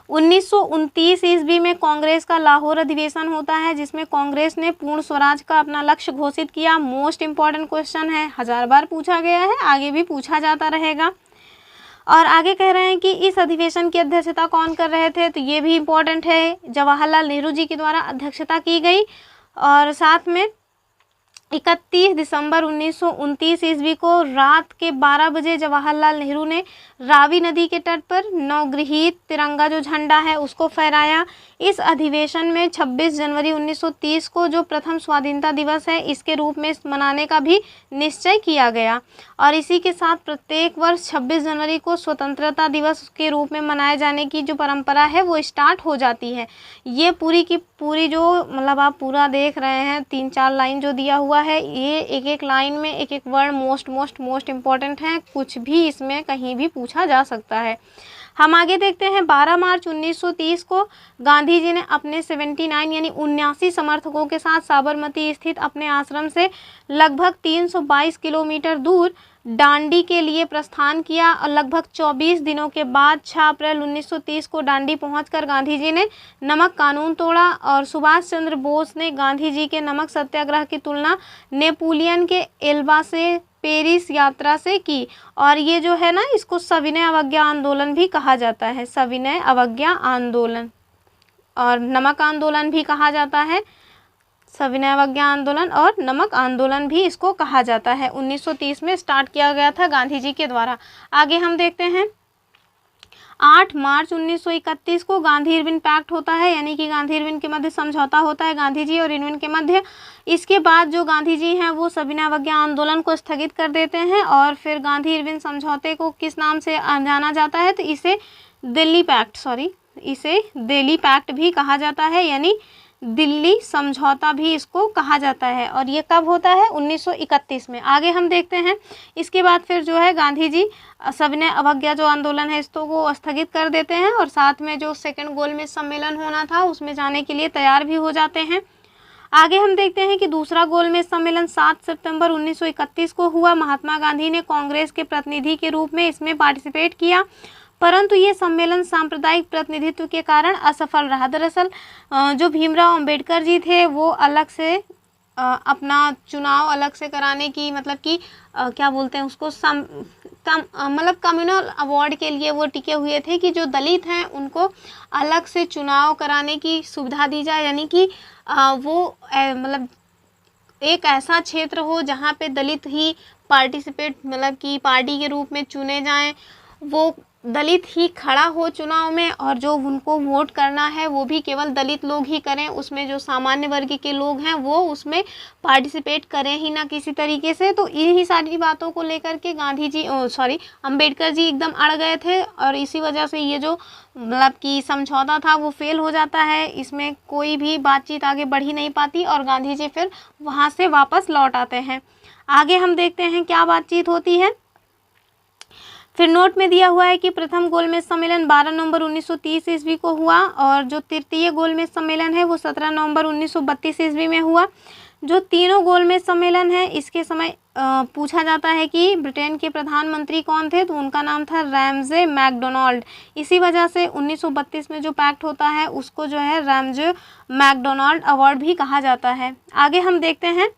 A: 1929 ईस्वी में कांग्रेस का लाहौर अधिवेशन होता है जिसमें कांग्रेस ने पूर्ण स्वराज का अपना लक्ष्य घोषित किया। मोस्ट इम्पॉर्टेंट क्वेश्चन है, 1000 बार पूछा गया है, आगे भी पूछा जाता रहेगा। और आगे कह रहे हैं कि इस अधिवेशन की अध्यक्षता कौन कर रहे थे, तो ये भी इम्पोर्टेंट है, जवाहरलाल नेहरू जी के द्वारा अध्यक्षता की गई। और साथ में 31 दिसंबर 1929 ईस्वी को रात के 12 बजे जवाहरलाल नेहरू ने रावी नदी के तट पर नवगृहीत तिरंगा जो झंडा है उसको फहराया। इस अधिवेशन में 26 जनवरी 1930 को जो प्रथम स्वाधीनता दिवस है इसके रूप में मनाने का भी निश्चय किया गया। और इसी के साथ प्रत्येक वर्ष 26 जनवरी को स्वतंत्रता दिवस के रूप में मनाए जाने की जो परंपरा है वो स्टार्ट हो जाती है। ये पूरी की पूरी जो मतलब आप पूरा देख रहे हैं 3-4 लाइन जो दिया हुआ है, ये एक एक लाइन में एक एक वर्ड मोस्ट इम्पॉर्टेंट है, कुछ भी इसमें कहीं भी पूछा जा सकता है। हम आगे देखते हैं 12 मार्च 1930 को गांधी जी ने अपने 79 यानी 79 समर्थकों के साथ साबरमती स्थित अपने आश्रम से लगभग 322 किलोमीटर दूर डांडी के लिए प्रस्थान किया। और लगभग 24 दिनों के बाद 6 अप्रैल 1930 को डांडी पहुंचकर गांधी जी ने नमक कानून तोड़ा। और सुभाष चंद्र बोस ने गांधी जी के नमक सत्याग्रह की तुलना नेपोलियन के एल्बा से पेरिस यात्रा से की। और ये जो है ना इसको सविनय अवज्ञा आंदोलन भी कहा जाता है, सविनय अवज्ञा आंदोलन, और नमक आंदोलन भी कहा जाता है, सविनय अवज्ञा आंदोलन और नमक आंदोलन भी इसको कहा जाता है। 1930 में स्टार्ट किया गया था गांधी जी के द्वारा। आगे हम देखते हैं 8 मार्च 1931 को गांधी इरविन पैक्ट होता है, यानी कि गांधी इरविन के मध्य समझौता होता है गांधी जी और इरविन के मध्य। इसके बाद जो गांधी जी हैं वो सविनय अवज्ञा आंदोलन को स्थगित कर देते हैं और फिर गांधी इरविन समझौते को किस नाम से जाना जाता है, तो इसे दिल्ली पैक्ट भी कहा जाता है, यानी दिल्ली समझौता भी इसको कहा जाता है। और ये कब होता है 1931 में। आगे हम देखते हैं इसके बाद फिर जो है गांधी जी सविनय अवज्ञा जो आंदोलन है इसको वो स्थगित कर देते हैं और साथ में जो सेकंड गोलमेज सम्मेलन होना था उसमें जाने के लिए तैयार भी हो जाते हैं। आगे हम देखते हैं कि दूसरा गोलमेज सम्मेलन 7 सितंबर 1931 को हुआ। महात्मा गांधी ने कांग्रेस के प्रतिनिधि के रूप में इसमें पार्टिसिपेट किया, परंतु ये सम्मेलन सांप्रदायिक प्रतिनिधित्व के कारण असफल रहा। दरअसल जो भीमराव अंबेडकर जी थे वो अलग से अपना चुनाव अलग से कराने की मतलब कि क्या बोलते हैं उसको मतलब कम्युनल अवार्ड के लिए वो टिके हुए थे कि जो दलित हैं उनको अलग से चुनाव कराने की सुविधा दी जाए, यानी कि वो मतलब एक ऐसा क्षेत्र हो जहाँ पे दलित ही पार्टिसिपेट मतलब कि पार्टी के रूप में चुने जाएं, वो दलित ही खड़ा हो चुनाव में और जो उनको वोट करना है वो भी केवल दलित लोग ही करें, उसमें जो सामान्य वर्ग के लोग हैं वो उसमें पार्टिसिपेट करें ही ना किसी तरीके से। तो यही सारी बातों को लेकर के अंबेडकर जी एकदम अड़ गए थे और इसी वजह से ये जो मतलब कि समझौता था वो फेल हो जाता है, इसमें कोई भी बातचीत आगे बढ़ ही नहीं पाती और गांधी जी फिर वहाँ से वापस लौट आते हैं। आगे हम देखते हैं क्या बातचीत होती है। फिर नोट में दिया हुआ है कि प्रथम गोलमेज सम्मेलन 12 नवंबर 1930 ईस्वी को हुआ और जो तृतीय गोलमेज सम्मेलन है वो 17 नवंबर 1932 ईस्वी में हुआ। जो तीनों गोलमेज सम्मेलन है इसके समय पूछा जाता है कि ब्रिटेन के प्रधानमंत्री कौन थे, तो उनका नाम था रैमजे मैकडोनाल्ड। इसी वजह से 1932 में जो पैक्ट होता है उसको जो है रैमजे मैकडोनाल्ड अवार्ड भी कहा जाता है। आगे हम देखते हैं,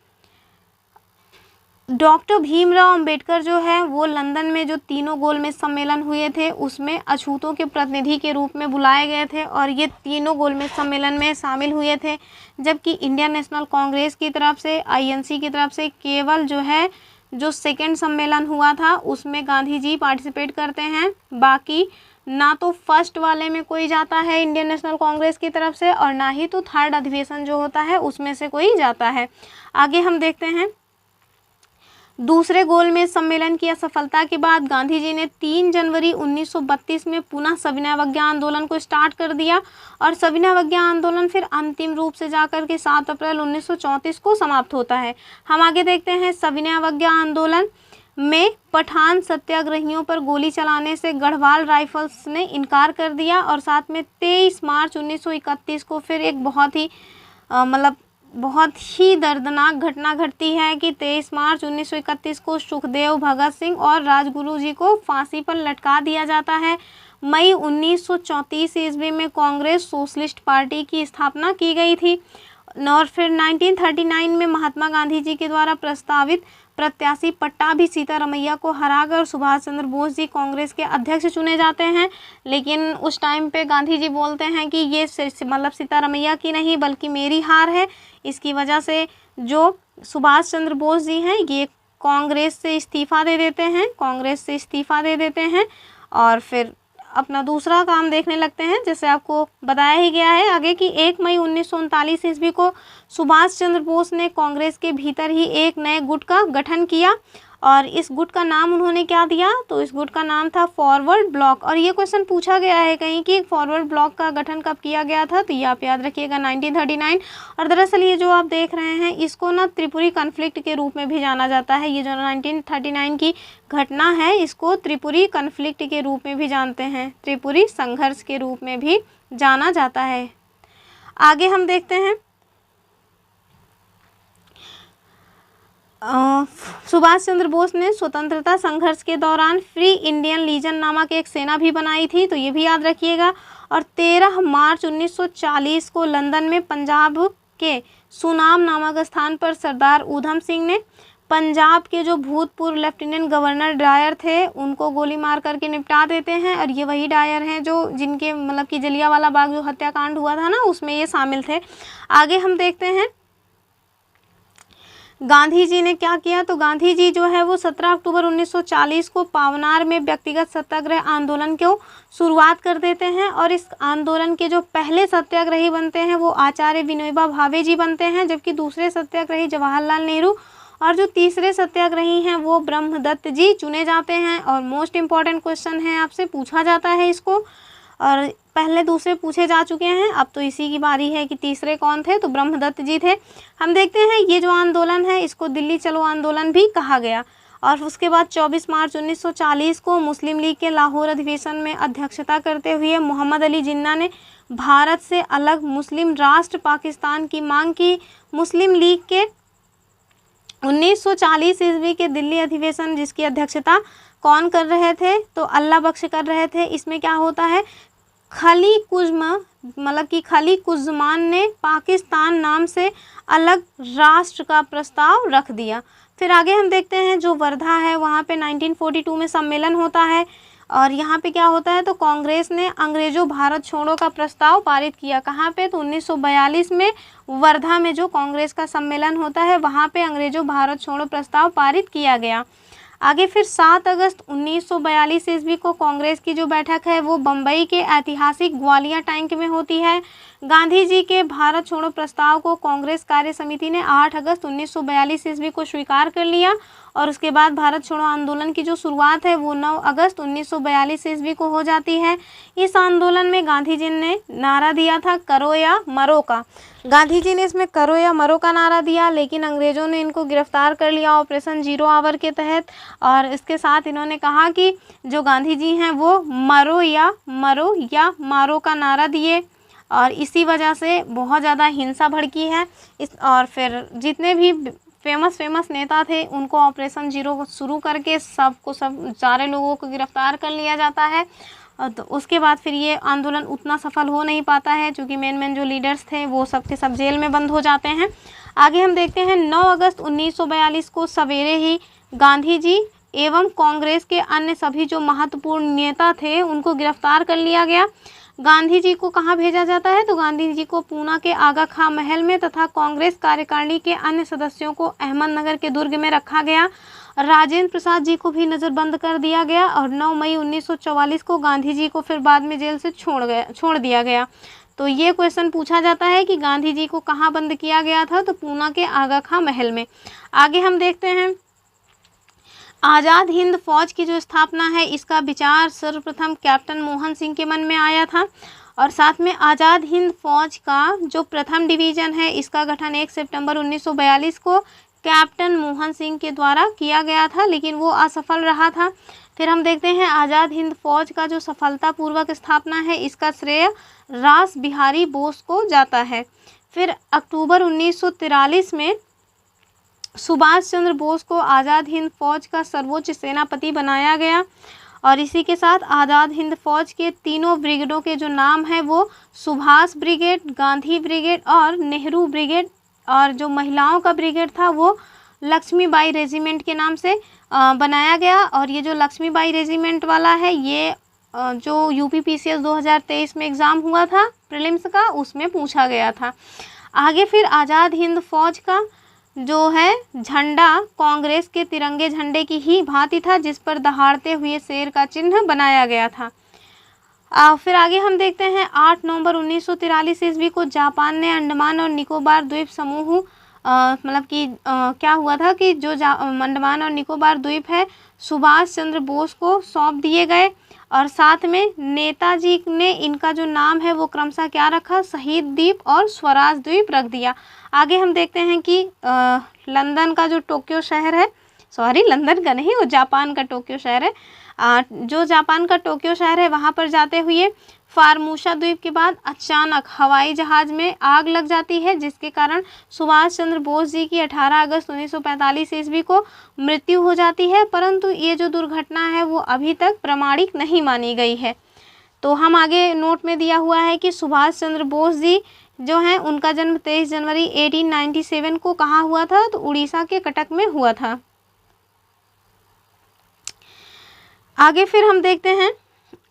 A: डॉक्टर भीमराव अंबेडकर जो है वो लंदन में जो तीनों गोलमेज सम्मेलन हुए थे उसमें अछूतों के प्रतिनिधि के रूप में बुलाए गए थे और ये तीनों गोलमेज सम्मेलन में शामिल हुए थे। जबकि इंडियन नेशनल कांग्रेस की तरफ से, आईएनसी की तरफ से केवल जो है जो सेकंड सम्मेलन हुआ था उसमें गांधी जी पार्टिसिपेट करते हैं, बाकी ना तो फर्स्ट वाले में कोई जाता है इंडियन नेशनल कांग्रेस की तरफ से और ना ही तो थर्ड अधिवेशन जो होता है उसमें से कोई जाता है। आगे हम देखते हैं, दूसरे गोलमेज सम्मेलन की असफलता के बाद गांधी जी ने 3 जनवरी 1932 में पुनः सविनय अवज्ञा आंदोलन को स्टार्ट कर दिया और सविनय अवज्ञा आंदोलन फिर अंतिम रूप से जाकर के 7 अप्रैल 1934 को समाप्त होता है। हम आगे देखते हैं, सविनय अवज्ञा आंदोलन में पठान सत्याग्रहियों पर गोली चलाने से गढ़वाल राइफल्स ने इनकार कर दिया और साथ में 23 मार्च 1931 को फिर एक बहुत ही दर्दनाक घटना घटती है कि 23 मार्च 1931 को सुखदेव, भगत सिंह और राजगुरु जी को फांसी पर लटका दिया जाता है। मई 1934 ईस्वी में कांग्रेस सोशलिस्ट पार्टी की स्थापना की गई थी और फिर 1939 में महात्मा गांधी जी के द्वारा प्रस्तावित प्रत्याशी पट्टाभी सीतारमैया को हराकर सुभाष चंद्र बोस जी कांग्रेस के अध्यक्ष चुने जाते हैं। लेकिन उस टाइम पे गांधी जी बोलते हैं कि ये सीतारमैया की नहीं बल्कि मेरी हार है। इसकी वजह से जो सुभाष चंद्र बोस जी हैं ये कांग्रेस से इस्तीफ़ा दे देते हैं और फिर अपना दूसरा काम देखने लगते हैं। जैसे आपको बताया ही गया है आगे कि 1 मई 1939 ईस्वी को सुभाष चंद्र बोस ने कांग्रेस के भीतर ही एक नए गुट का गठन किया और इस गुट का नाम उन्होंने क्या दिया, तो इस गुट का नाम था फॉरवर्ड ब्लॉक। और ये क्वेश्चन पूछा गया है कहीं कि फॉरवर्ड ब्लॉक का गठन कब किया गया था, तो ये आप याद रखिएगा 1939। और दरअसल ये जो आप देख रहे हैं इसको ना त्रिपुरी कन्फ्लिक्ट के रूप में भी जाना जाता है। ये जो 1939 की घटना है इसको त्रिपुरी कन्फ्लिक्ट के रूप में भी जानते हैं, त्रिपुरी संघर्ष के रूप में भी जाना जाता है। आगे हम देखते हैं, सुभाष चंद्र बोस ने स्वतंत्रता संघर्ष के दौरान फ्री इंडियन लीजन नामक एक सेना भी बनाई थी, तो ये भी याद रखिएगा। और 13 मार्च 1940 को लंदन में पंजाब के सुनाम नामक स्थान पर सरदार ऊधम सिंह ने पंजाब के जो भूतपूर्व लेफ्टिनेंट गवर्नर डायर थे उनको गोली मार करके निपटा देते हैं। और ये वही डायर हैं जो जिनके कि जलियांवाला बाग जो हत्याकांड हुआ था ना उसमें ये शामिल थे। आगे हम देखते हैं गांधी जी ने क्या किया, तो गांधी जी जो है वो 17 अक्टूबर 1940 को पावनार में व्यक्तिगत सत्याग्रह आंदोलन को शुरुआत कर देते हैं और इस आंदोलन के जो पहले सत्याग्रही बनते हैं वो आचार्य विनोबा भावे जी बनते हैं, जबकि दूसरे सत्याग्रही जवाहरलाल नेहरू और जो तीसरे सत्याग्रही हैं वो ब्रह्मदत्त जी चुने जाते हैं। और मोस्ट इम्पॉर्टेंट क्वेश्चन है, आपसे पूछा जाता है इसको, और पहले दूसरे पूछे जा चुके हैं, अब तो इसी की बारी है कि तीसरे कौन थे, तो ब्रह्मदत्त जी थे। हम देखते हैं ये जो आंदोलन है इसको दिल्ली चलो आंदोलन भी कहा गया। और उसके बाद 24 मार्च 1940 को मुस्लिम लीग के लाहौर अधिवेशन में अध्यक्षता करते हुए मोहम्मद अली जिन्ना ने भारत से अलग मुस्लिम राष्ट्र पाकिस्तान की मांग की। मुस्लिम लीग के 1940 ईस्वी के दिल्ली अधिवेशन जिसकी अध्यक्षता कौन कर रहे थे, तो अल्लाह बख्श कर रहे थे। इसमें क्या होता है, खलीकुज़्ज़मान ने पाकिस्तान नाम से अलग राष्ट्र का प्रस्ताव रख दिया। फिर आगे हम देखते हैं जो वर्धा है वहाँ पे 1942 में सम्मेलन होता है और यहाँ पे क्या होता है, तो कांग्रेस ने अंग्रेज़ों भारत छोड़ो का प्रस्ताव पारित किया। कहाँ पे, तो 1942 में वर्धा में जो कांग्रेस का सम्मेलन होता है वहाँ पे अंग्रेज़ों भारत छोड़ो प्रस्ताव पारित किया गया। आगे फिर 7 अगस्त 1942 ईस्वी को कांग्रेस की जो बैठक है वो बम्बई के ऐतिहासिक ग्वालियर टैंक में होती है। गांधी जी के भारत छोड़ो प्रस्ताव को कांग्रेस कार्य समिति ने 8 अगस्त 1942 ईस्वी को स्वीकार कर लिया और उसके बाद भारत छोड़ो आंदोलन की जो शुरुआत है वो 9 अगस्त 1942 ईस्वी को हो जाती है। इस आंदोलन में गांधी जी ने नारा दिया था करो या मरो का। गांधी जी ने इसमें करो या मरो का नारा दिया, लेकिन अंग्रेज़ों ने इनको गिरफ्तार कर लिया ऑपरेशन जीरो आवर के तहत। और इसके साथ इन्होंने कहा कि जो गांधी जी हैं वो मरो या मारो का नारा दिए और इसी वजह से बहुत ज़्यादा हिंसा भड़की है। और फिर जितने भी फेमस नेता थे उनको ऑपरेशन जीरो को शुरू करके सब सारे लोगों को गिरफ्तार कर लिया जाता है। तो उसके बाद फिर ये आंदोलन उतना सफल हो नहीं पाता है, क्योंकि मेन जो लीडर्स थे वो सब के सब जेल में बंद हो जाते हैं। आगे हम देखते हैं 9 अगस्त 1942 को सवेरे ही गांधी जी एवं कांग्रेस के अन्य सभी जो महत्वपूर्ण नेता थे उनको गिरफ्तार कर लिया गया। गांधी जी को कहाँ भेजा जाता है, तो गांधी जी को पूना के आगा खां महल में तथा कांग्रेस कार्यकारिणी के अन्य सदस्यों को अहमदनगर के दुर्ग में रखा गया। राजेंद्र प्रसाद जी को भी नज़रबंद कर दिया गया और 9 मई 1944 को गांधी जी को फिर बाद में जेल से छोड़ दिया गया। तो ये क्वेश्चन पूछा जाता है कि गांधी जी को कहाँ बंद किया गया था, तो पूना के आगा खां महल में। आगे हम देखते हैं आज़ाद हिंद फौज की जो स्थापना है इसका विचार सर्वप्रथम कैप्टन मोहन सिंह के मन में आया था। और साथ में आज़ाद हिंद फौज का जो प्रथम डिवीज़न है इसका गठन 1 सितंबर 1942 को कैप्टन मोहन सिंह के द्वारा किया गया था, लेकिन वो असफल रहा था। फिर हम देखते हैं आज़ाद हिंद फौज का जो सफलतापूर्वक स्थापना है इसका श्रेय रास बिहारी बोस को जाता है। फिर अक्टूबर 1943 में सुभाष चंद्र बोस को आज़ाद हिंद फौज का सर्वोच्च सेनापति बनाया गया। और इसी के साथ आज़ाद हिंद फौज के तीनों ब्रिगेडों के जो नाम है वो सुभाष ब्रिगेड, गांधी ब्रिगेड और नेहरू ब्रिगेड, और जो महिलाओं का ब्रिगेड था वो लक्ष्मीबाई रेजिमेंट के नाम से बनाया गया। और ये जो लक्ष्मीबाई रेजिमेंट वाला है ये जो यूपीपीसीएस 2023 में एग्ज़ाम हुआ था प्रीलिम्स का, उसमें पूछा गया था। आगे फिर आज़ाद हिंद फौज का जो है झंडा कांग्रेस के तिरंगे झंडे की ही भांति था, जिस पर दहाड़ते हुए शेर का चिन्ह बनाया गया था। फिर आगे हम देखते हैं 8 नवंबर 1943 ईस्वी को जापान ने अंडमान और निकोबार द्वीप समूह मतलब कि क्या हुआ था कि जो अंडमान और निकोबार द्वीप है सुभाष चंद्र बोस को सौंप दिए गए। और साथ में नेताजी ने इनका जो नाम है वो क्रमशः क्या रखा, शहीद द्वीप और स्वराज द्वीप रख दिया। आगे हम देखते हैं कि लंदन का जो टोक्यो शहर है, सॉरी लंदन का नहीं, वो जापान का टोक्यो शहर है, जो जापान का टोक्यो शहर है वहाँ पर जाते हुए फार्मूसा द्वीप के बाद अचानक हवाई जहाज़ में आग लग जाती है, जिसके कारण सुभाष चंद्र बोस जी की 18 अगस्त 1945 ईस्वी को मृत्यु हो जाती है। परंतु ये जो दुर्घटना है वो अभी तक प्रमाणिक नहीं मानी गई है। तो हम आगे नोट में दिया हुआ है कि सुभाष चंद्र बोस जी जो हैं उनका जन्म 23 जनवरी 1897 को कहाँ हुआ था, तो उड़ीसा के कटक में हुआ था। आगे फिर हम देखते हैं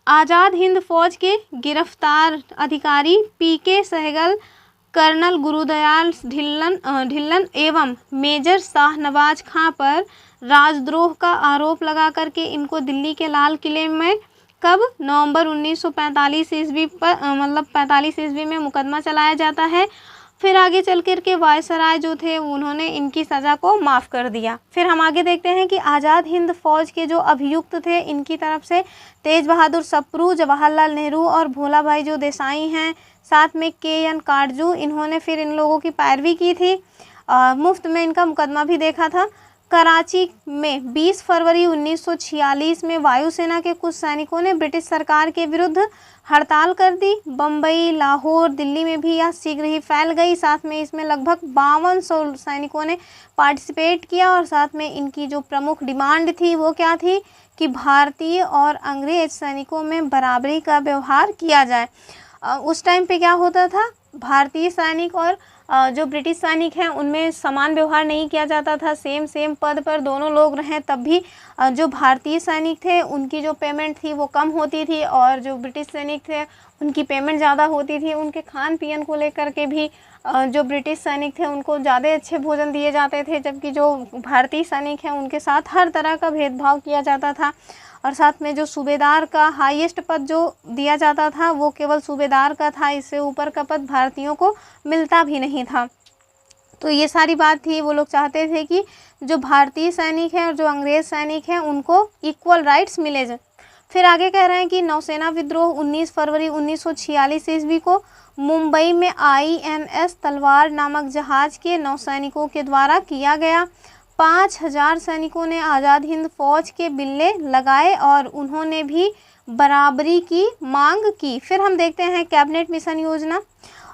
A: आज़ाद हिंद फौज के गिरफ्तार अधिकारी पीके सहगल, कर्नल गुरुदयाल ढिल्लन एवं मेजर शाहनवाज खां पर राजद्रोह का आरोप लगा करके इनको दिल्ली के लाल किले में कब, नवंबर 1945 ईस्वी पर मतलब 45 ईस्वी में मुकदमा चलाया जाता है। फिर आगे चल कर के वायसराय जो थे उन्होंने इनकी सज़ा को माफ़ कर दिया। फिर हम आगे देखते हैं कि आज़ाद हिंद फौज के जो अभियुक्त थे इनकी तरफ से तेज बहादुर सप्रू, जवाहरलाल नेहरू और भोला भाई जो देसाई हैं, साथ में के.एन. काटजू, इन्होंने फिर इन लोगों की पैरवी की थी। मुफ्त में इनका मुकदमा भी देखा था। कराची में 20 फरवरी 1946 में वायुसेना के कुछ सैनिकों ने ब्रिटिश सरकार के विरुद्ध हड़ताल कर दी। बम्बई, लाहौर, दिल्ली में भी यह शीघ्र ही फैल गई। साथ में इसमें लगभग 5200 सैनिकों ने पार्टिसिपेट किया। और साथ में इनकी जो प्रमुख डिमांड थी वो क्या थी कि भारतीय और अंग्रेज सैनिकों में बराबरी का व्यवहार किया जाए। उस टाइम पे क्या होता था, भारतीय सैनिक और जो ब्रिटिश सैनिक हैं उनमें समान व्यवहार नहीं किया जाता था। सेम पद पर दोनों लोग रहें तब भी जो भारतीय सैनिक थे उनकी जो पेमेंट थी वो कम होती थी और जो ब्रिटिश सैनिक थे उनकी पेमेंट ज़्यादा होती थी। उनके खान पीन को लेकर के भी जो ब्रिटिश सैनिक थे उनको ज़्यादा अच्छे भोजन दिए जाते थे, जबकि जो भारतीय सैनिक हैं उनके साथ हर तरह का भेदभाव किया जाता था। और साथ में जो सूबेदार का हाईएस्ट पद जो दिया जाता था वो केवल सूबेदार का था, इससे ऊपर का पद भारतीयों को मिलता भी नहीं था। तो ये सारी बात थी, वो लोग चाहते थे कि जो भारतीय सैनिक हैं और जो अंग्रेज़ सैनिक हैं उनको इक्वल राइट्स मिले जाए। फिर आगे कह रहे हैं कि नौसेना विद्रोह 19 फरवरी 1946 ईस्वी को मुंबई में INS तलवार नामक जहाज़ के नौसैनिकों के द्वारा किया गया। 5000 सैनिकों ने आज़ाद हिंद फौज के बिल्ले लगाए और उन्होंने भी बराबरी की मांग की। फिर हम देखते हैं कैबिनेट मिशन योजना,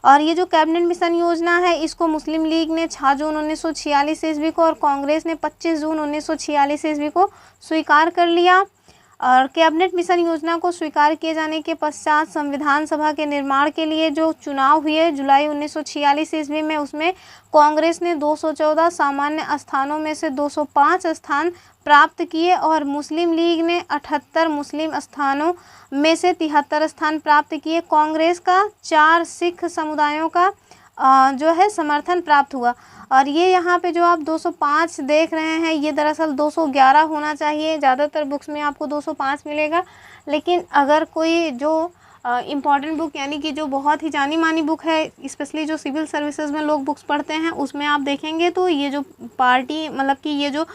A: और ये जो कैबिनेट मिशन योजना है इसको मुस्लिम लीग ने 6 जून 1946 ईस्वी को और कांग्रेस ने 25 जून 1946 ईस्वी को स्वीकार कर लिया। और कैबिनेट मिशन योजना को स्वीकार किए जाने के पश्चात संविधान सभा के निर्माण के लिए जो चुनाव हुए जुलाई 1946 ईस्वी में, उसमें कांग्रेस ने 214 सामान्य स्थानों में से 205 स्थान प्राप्त किए और मुस्लिम लीग ने 78 मुस्लिम स्थानों में से 73 स्थान प्राप्त किए। कांग्रेस का 4 सिख समुदायों का जो है समर्थन प्राप्त हुआ। और ये यहाँ पे जो आप 205 देख रहे हैं ये दरअसल 211 होना चाहिए, ज़्यादातर बुक्स में आपको 205 मिलेगा, लेकिन अगर कोई जो इम्पॉर्टेंट बुक यानी कि जो बहुत ही जानी मानी बुक है, स्पेशली जो सिविल सर्विसेज में लोग बुक्स पढ़ते हैं, उसमें आप देखेंगे तो ये जो पार्टी मतलब कि ये जो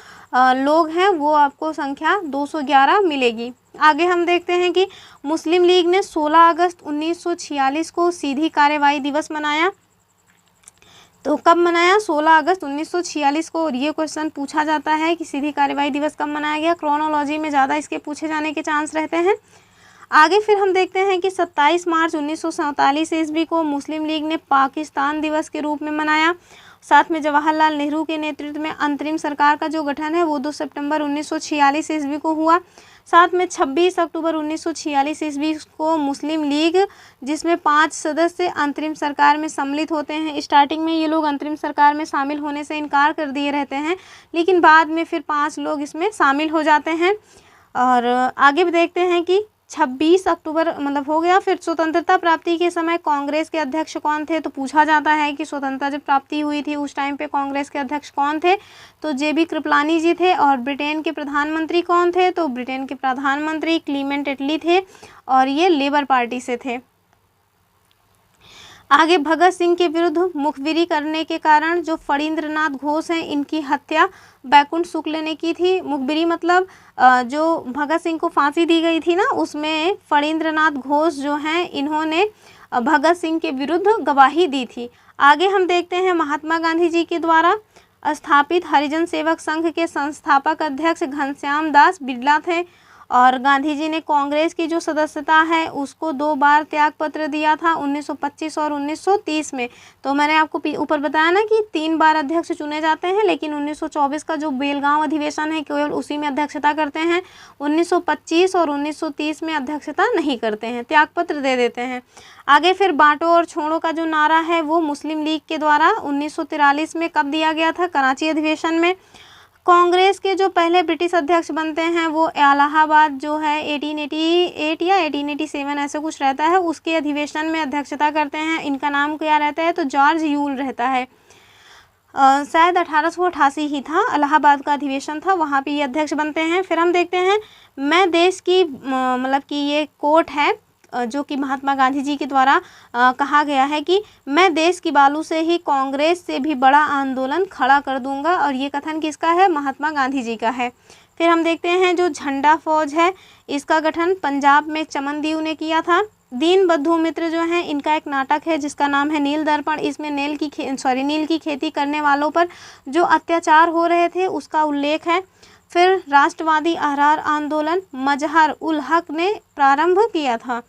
A: लोग हैं वो आपको संख्या 211 मिलेगी। आगे हम देखते हैं कि मुस्लिम लीग ने 16 अगस्त 1946 को सीधी कार्यवाही दिवस मनाया। तो कब मनाया? 16 अगस्त 1946 को। और ये क्वेश्चन पूछा जाता है कि सीधी कार्यवाही दिवस कब मनाया गया। क्रोनोलॉजी में ज़्यादा इसके पूछे जाने के चांस रहते हैं। आगे फिर हम देखते हैं कि 27 मार्च 1947 ईस्वी को मुस्लिम लीग ने पाकिस्तान दिवस के रूप में मनाया। साथ में जवाहरलाल नेहरू के नेतृत्व में अंतरिम सरकार का जो गठन है वो 2 सितंबर 1946 ईस्वी को हुआ। साथ में 26 अक्टूबर 1946 ईस्वी को मुस्लिम लीग, जिसमें 5 सदस्य अंतरिम सरकार में सम्मिलित होते हैं। स्टार्टिंग में ये लोग अंतरिम सरकार में शामिल होने से इनकार कर दिए रहते हैं, लेकिन बाद में फिर 5 लोग इसमें शामिल हो जाते हैं। और आगे भी देखते हैं कि 26 अक्टूबर मतलब हो गया। फिर स्वतंत्रता प्राप्ति के समय कांग्रेस के अध्यक्ष कौन थे? तो पूछा जाता है कि स्वतंत्रता जब प्राप्ति हुई थी उस टाइम पे कांग्रेस के अध्यक्ष कौन थे? तो जेबी कृपलानी जी थे। और ब्रिटेन के प्रधानमंत्री कौन थे? तो ब्रिटेन के प्रधानमंत्री क्लीमेंट एटली थे और ये लेबर पार्टी से थे। आगे भगत सिंह के विरुद्ध मुखबिरी करने के कारण जो फणींद्रनाथ घोष हैं इनकी हत्या बैकुंठ शुक्ल ने की थी। मुखबिरी मतलब जो भगत सिंह को फांसी दी गई थी ना, उसमें फणींद्रनाथ घोष जो हैं इन्होंने भगत सिंह के विरुद्ध गवाही दी थी। आगे हम देखते हैं महात्मा गांधी जी के द्वारा स्थापित हरिजन सेवक संघ के संस्थापक अध्यक्ष घनश्याम दास बिरला थे। और गांधी जी ने कांग्रेस की जो सदस्यता है उसको 2 बार त्यागपत्र दिया था, 1925 और 1930 में। तो मैंने आपको ऊपर बताया ना कि 3 बार अध्यक्ष चुने जाते हैं, लेकिन 1924 का जो बेलगांव अधिवेशन है केवल उसी में अध्यक्षता करते हैं। 1925 और 1930 में अध्यक्षता नहीं करते हैं, त्यागपत्र दे देते हैं। आगे फिर बांटो और छोड़ो का जो नारा है वो मुस्लिम लीग के द्वारा 1943 में कब दिया गया था? कराची अधिवेशन में। कांग्रेस के जो पहले ब्रिटिश अध्यक्ष बनते हैं वो इलाहाबाद जो है 1888 या 1887 ऐसे कुछ रहता है, उसके अधिवेशन में अध्यक्षता करते हैं। इनका नाम क्या रहता है? तो जॉर्ज यूल रहता है। शायद 1888 ही था, इलाहाबाद का अधिवेशन था, वहाँ पे ये अध्यक्ष बनते हैं। फिर हम देखते हैं मैं देश की मतलब कि ये कोट है जो कि महात्मा गांधी जी के द्वारा कहा गया है कि मैं देश की बालू से ही कांग्रेस से भी बड़ा आंदोलन खड़ा कर दूंगा। और ये कथन किसका है? महात्मा गांधी जी का है। फिर हम देखते हैं जो झंडा फौज है इसका गठन पंजाब में चमनदीव ने किया था। दीन बंधु मित्र जो हैं इनका एक नाटक है जिसका नाम है नील दर्पण। इसमें नील की खेती करने वालों पर जो अत्याचार हो रहे थे उसका उल्लेख है। फिर राष्ट्रवादी अहरार आंदोलन मजहर उल हक ने प्रारंभ किया था।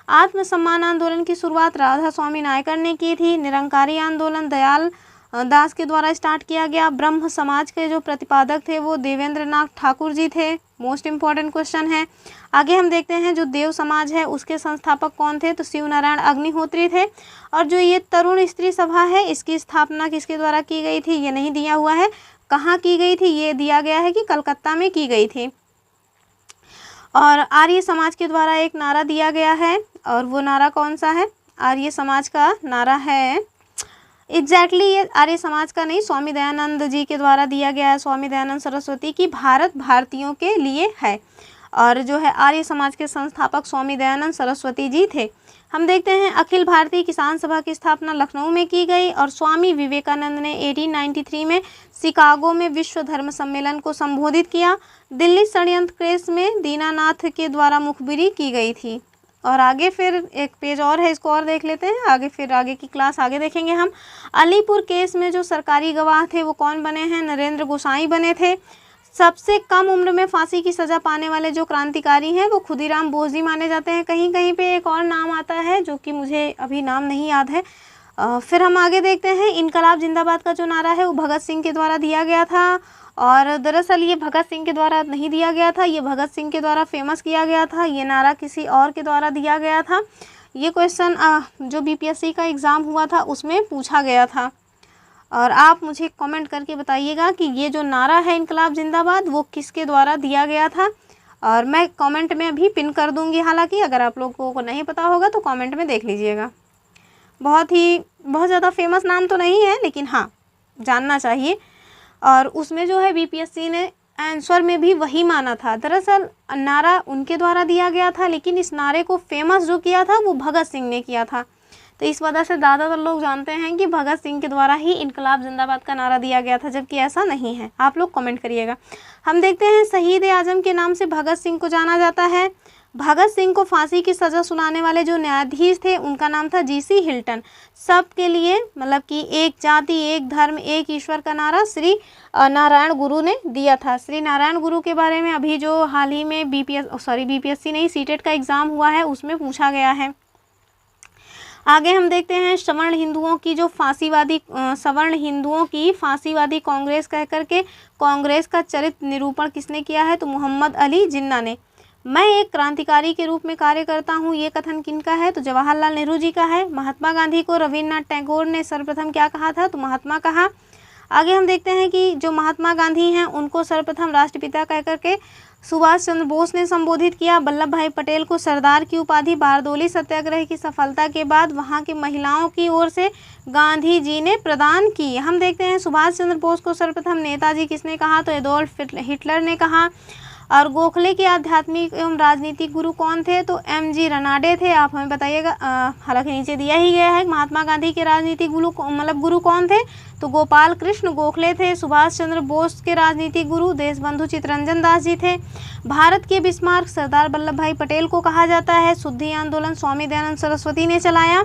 A: आत्मसम्मान आंदोलन की शुरुआत राधा स्वामी नायकर ने की थी। निरंकारी आंदोलन दयाल दास के द्वारा स्टार्ट किया गया। ब्रह्म समाज के जो प्रतिपादक थे वो देवेंद्र नाथ ठाकुर जी थे। मोस्ट इम्पॉर्टेंट क्वेश्चन है। आगे हम देखते हैं जो देव समाज है उसके संस्थापक कौन थे? तो शिव नारायण अग्निहोत्री थे। और जो ये तरुण स्त्री सभा है इसकी स्थापना किसके द्वारा की गई थी? ये नहीं दिया हुआ है। कहाँ की गई थी? ये दिया गया है कि कलकत्ता में की गई थी। और आर्य समाज के द्वारा एक नारा दिया गया है, और वो नारा कौन सा है? आर्य समाज का नारा है एग्जैक्टली ये आर्य समाज का नहीं, स्वामी दयानंद जी के द्वारा दिया गया है। स्वामी दयानंद सरस्वती की भारत भारतीयों के लिए है। और जो है आर्य समाज के संस्थापक स्वामी दयानंद सरस्वती जी थे। हम देखते हैं अखिल भारतीय किसान सभा की स्थापना लखनऊ में की गई। और स्वामी विवेकानंद ने 1893 में शिकागो में विश्व धर्म सम्मेलन को संबोधित किया। दिल्ली षड्यंत्र केस में दीनानाथ के द्वारा मुखबिरी की गई थी। और आगे फिर एक पेज और है, इसको और देख लेते हैं। आगे फिर आगे की क्लास आगे देखेंगे हम। अलीपुर केस में जो सरकारी गवाह थे वो कौन बने हैं? नरेंद्र गोसाई बने थे। सबसे कम उम्र में फांसी की सज़ा पाने वाले जो क्रांतिकारी हैं वो खुदीराम बोस जी माने जाते हैं। कहीं कहीं पे एक और नाम आता है जो कि मुझे अभी नाम नहीं याद है। फिर हम आगे देखते हैं, इनकलाब जिंदाबाद का जो नारा है वो भगत सिंह के द्वारा दिया गया था, और दरअसल ये भगत सिंह के द्वारा नहीं दिया गया था, ये भगत सिंह के द्वारा फेमस किया गया था। ये नारा किसी और के द्वारा दिया गया था। ये क्वेश्चन जो बीपीएससी का एग्ज़ाम हुआ था उसमें पूछा गया था। और आप मुझे कमेंट करके बताइएगा कि ये जो नारा है इनकलाब जिंदाबाद वो किसके द्वारा दिया गया था, और मैं कमेंट में अभी पिन कर दूंगी। हालांकि अगर आप लोगों को नहीं पता होगा तो कमेंट में देख लीजिएगा। बहुत ज़्यादा फेमस नाम तो नहीं है, लेकिन हाँ जानना चाहिए। और उसमें जो है बीपीएससी ने आंसर में भी वही माना था। दरअसल नारा उनके द्वारा दिया गया था, लेकिन इस नारे को फेमस जो किया था वो भगत सिंह ने किया था। तो इस वजह से ज़्यादातर लोग जानते हैं कि भगत सिंह के द्वारा ही इनकलाब जिंदाबाद का नारा दिया गया था, जबकि ऐसा नहीं है। आप लोग कमेंट करिएगा। हम देखते हैं, शहीद आजम के नाम से भगत सिंह को जाना जाता है। भगत सिंह को फांसी की सज़ा सुनाने वाले जो न्यायाधीश थे उनका नाम था जीसी हिल्टन। सबके लिए मतलब कि एक जाति, एक धर्म, एक ईश्वर का नारा श्री नारायण गुरु ने दिया था। श्री नारायण गुरु के बारे में अभी जो हाल ही में बीपीएससी नहीं सीटेट का एग्ज़ाम हुआ है उसमें पूछा गया है। आगे हम देखते हैं, सवर्ण हिंदुओं की फांसीवादी कांग्रेस कह करके कांग्रेस का चरित्र निरूपण किसने किया है? तो मोहम्मद अली जिन्ना ने। मैं एक क्रांतिकारी के रूप में कार्य करता हूँ, ये कथन किनका है? तो जवाहरलाल नेहरू जी का है। महात्मा गांधी को रविन्द्रनाथ टैगोर ने सर्वप्रथम क्या कहा था? तो महात्मा कहा। आगे हम देखते हैं कि जो महात्मा गांधी हैं उनको सर्वप्रथम राष्ट्रपिता कह करके सुभाष चंद्र बोस ने संबोधित किया। वल्लभ भाई पटेल को सरदार की उपाधि बारदोली सत्याग्रह की सफलता के बाद वहां की महिलाओं की ओर से गांधी जी ने प्रदान की। हम देखते हैं, सुभाष चंद्र बोस को सर्वप्रथम नेताजी किसने कहा? तो एडोल्फ हिटलर ने कहा। और गोखले के आध्यात्मिक एवं राजनीतिक गुरु कौन थे? तो एमजी रनाडे थे। आप हमें बताइएगा। हालांकि नीचे दिया ही गया है महात्मा गांधी के राजनीतिक गुरु कौन थे? तो गोपाल कृष्ण गोखले थे। सुभाष चंद्र बोस के राजनीतिक गुरु देशबंधु चित्तरंजन दास जी थे। भारत के बिस्मार्क सरदार वल्लभ भाई पटेल को कहा जाता है। शुद्धि आंदोलन स्वामी दयानंद सरस्वती ने चलाया।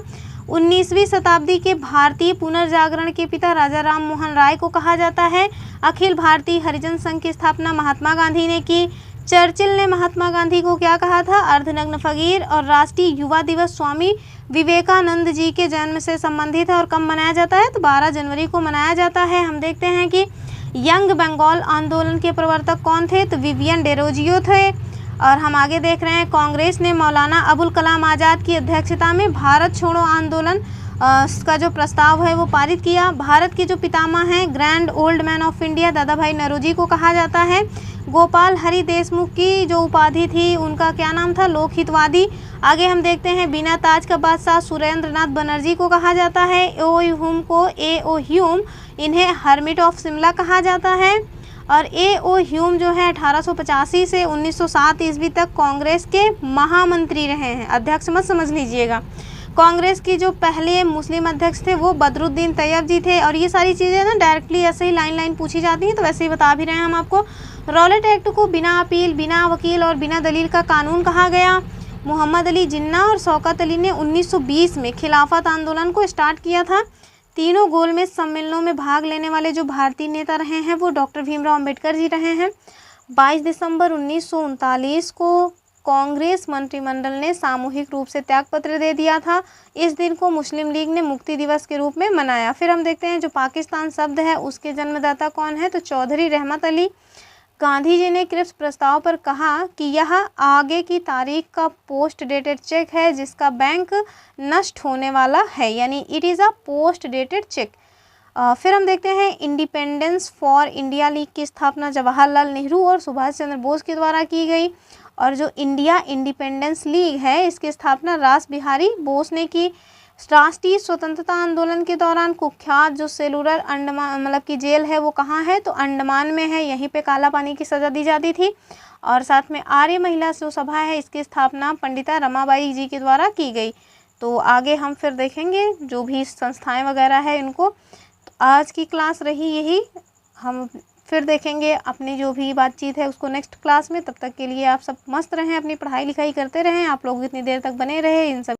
A: 19वीं शताब्दी के भारतीय पुनर्जागरण के पिता राजा राम मोहन राय को कहा जाता है। अखिल भारतीय हरिजन संघ की स्थापना महात्मा गांधी ने की। चर्चिल ने महात्मा गांधी को क्या कहा था? अर्धनग्न फकीर। और राष्ट्रीय युवा दिवस स्वामी विवेकानंद जी के जन्म से संबंधित है और कब मनाया जाता है? तो 12 जनवरी को मनाया जाता है। हम देखते हैं कि यंग बंगाल आंदोलन के प्रवर्तक कौन थे? तो विवियन डेरोजियो थे। और हम आगे देख रहे हैं, कांग्रेस ने मौलाना अबुल कलाम आज़ाद की अध्यक्षता में भारत छोड़ो आंदोलन का जो प्रस्ताव है वो पारित किया। भारत के जो पितामह हैं, grand old man of India, दादा भाई नौरोजी को कहा जाता है। गोपाल हरि देशमुख की जो उपाधि थी उनका क्या नाम था? लोकहितवादी। आगे हम देखते हैं, बिना ताज का बादशाह सुरेंद्र नाथ बनर्जी को कहा जाता है। ए.ओ. ह्यूम इन्हें हर्मिट ऑफ शिमला कहा जाता है। और ए.ओ. ह्यूम जो है 1885 से 1907 ईस्वी तक कांग्रेस के महामंत्री रहे हैं। अध्यक्ष मत समझ लीजिएगा। कांग्रेस की जो पहले मुस्लिम अध्यक्ष थे वो बदरुद्दीन तैयब जी थे। और ये सारी चीज़ें ना डायरेक्टली ऐसे ही लाइन पूछी जाती हैं, तो वैसे ही बता भी रहे हैं हम आपको। रॉलेट एक्ट को बिना अपील, बिना वकील और बिना दलील का कानून कहा गया। मोहम्मद अली जिन्ना और शौकत अली ने 1920 में खिलाफत आंदोलन को स्टार्ट किया था। तीनों गोलमेज सम्मेलनों में भाग लेने वाले जो भारतीय नेता रहे हैं वो डॉक्टर भीमराव अंबेडकर जी रहे हैं। 22 दिसंबर 1939 को कांग्रेस मंत्रिमंडल ने सामूहिक रूप से त्यागपत्र दे दिया था। इस दिन को मुस्लिम लीग ने मुक्ति दिवस के रूप में मनाया। फिर हम देखते हैं, जो पाकिस्तान शब्द है उसके जन्मदाता कौन है? तो चौधरी रहमत अली। गांधी जी ने क्रिप्स प्रस्ताव पर कहा कि यह आगे की तारीख का पोस्ट डेटेड चेक है जिसका बैंक नष्ट होने वाला है, यानी it is a post dated cheque. फिर हम देखते हैं, इंडिपेंडेंस फॉर इंडिया लीग की स्थापना जवाहरलाल नेहरू और सुभाष चंद्र बोस के द्वारा की गई। और जो इंडिया इंडिपेंडेंस लीग है इसकी स्थापना रास बिहारी बोस ने की। राष्ट्रीय स्वतंत्रता आंदोलन के दौरान कुख्यात जो सेलुलर अंडमान की जेल है वो कहाँ है? तो अंडमान में है। यहीं पे काला पानी की सज़ा दी जाती थी। और साथ में आर्य महिला जो सभा है इसकी स्थापना पंडिता रमाबाई जी के द्वारा की गई। तो आगे हम फिर देखेंगे जो भी संस्थाएं वगैरह है इनको। तो आज की क्लास रही यही, हम फिर देखेंगे अपनी जो भी बातचीत है उसको नेक्स्ट क्लास में। तब तक के लिए आप सब मस्त रहें, अपनी पढ़ाई लिखाई करते रहें। आप लोग इतनी देर तक बने रहे इन सब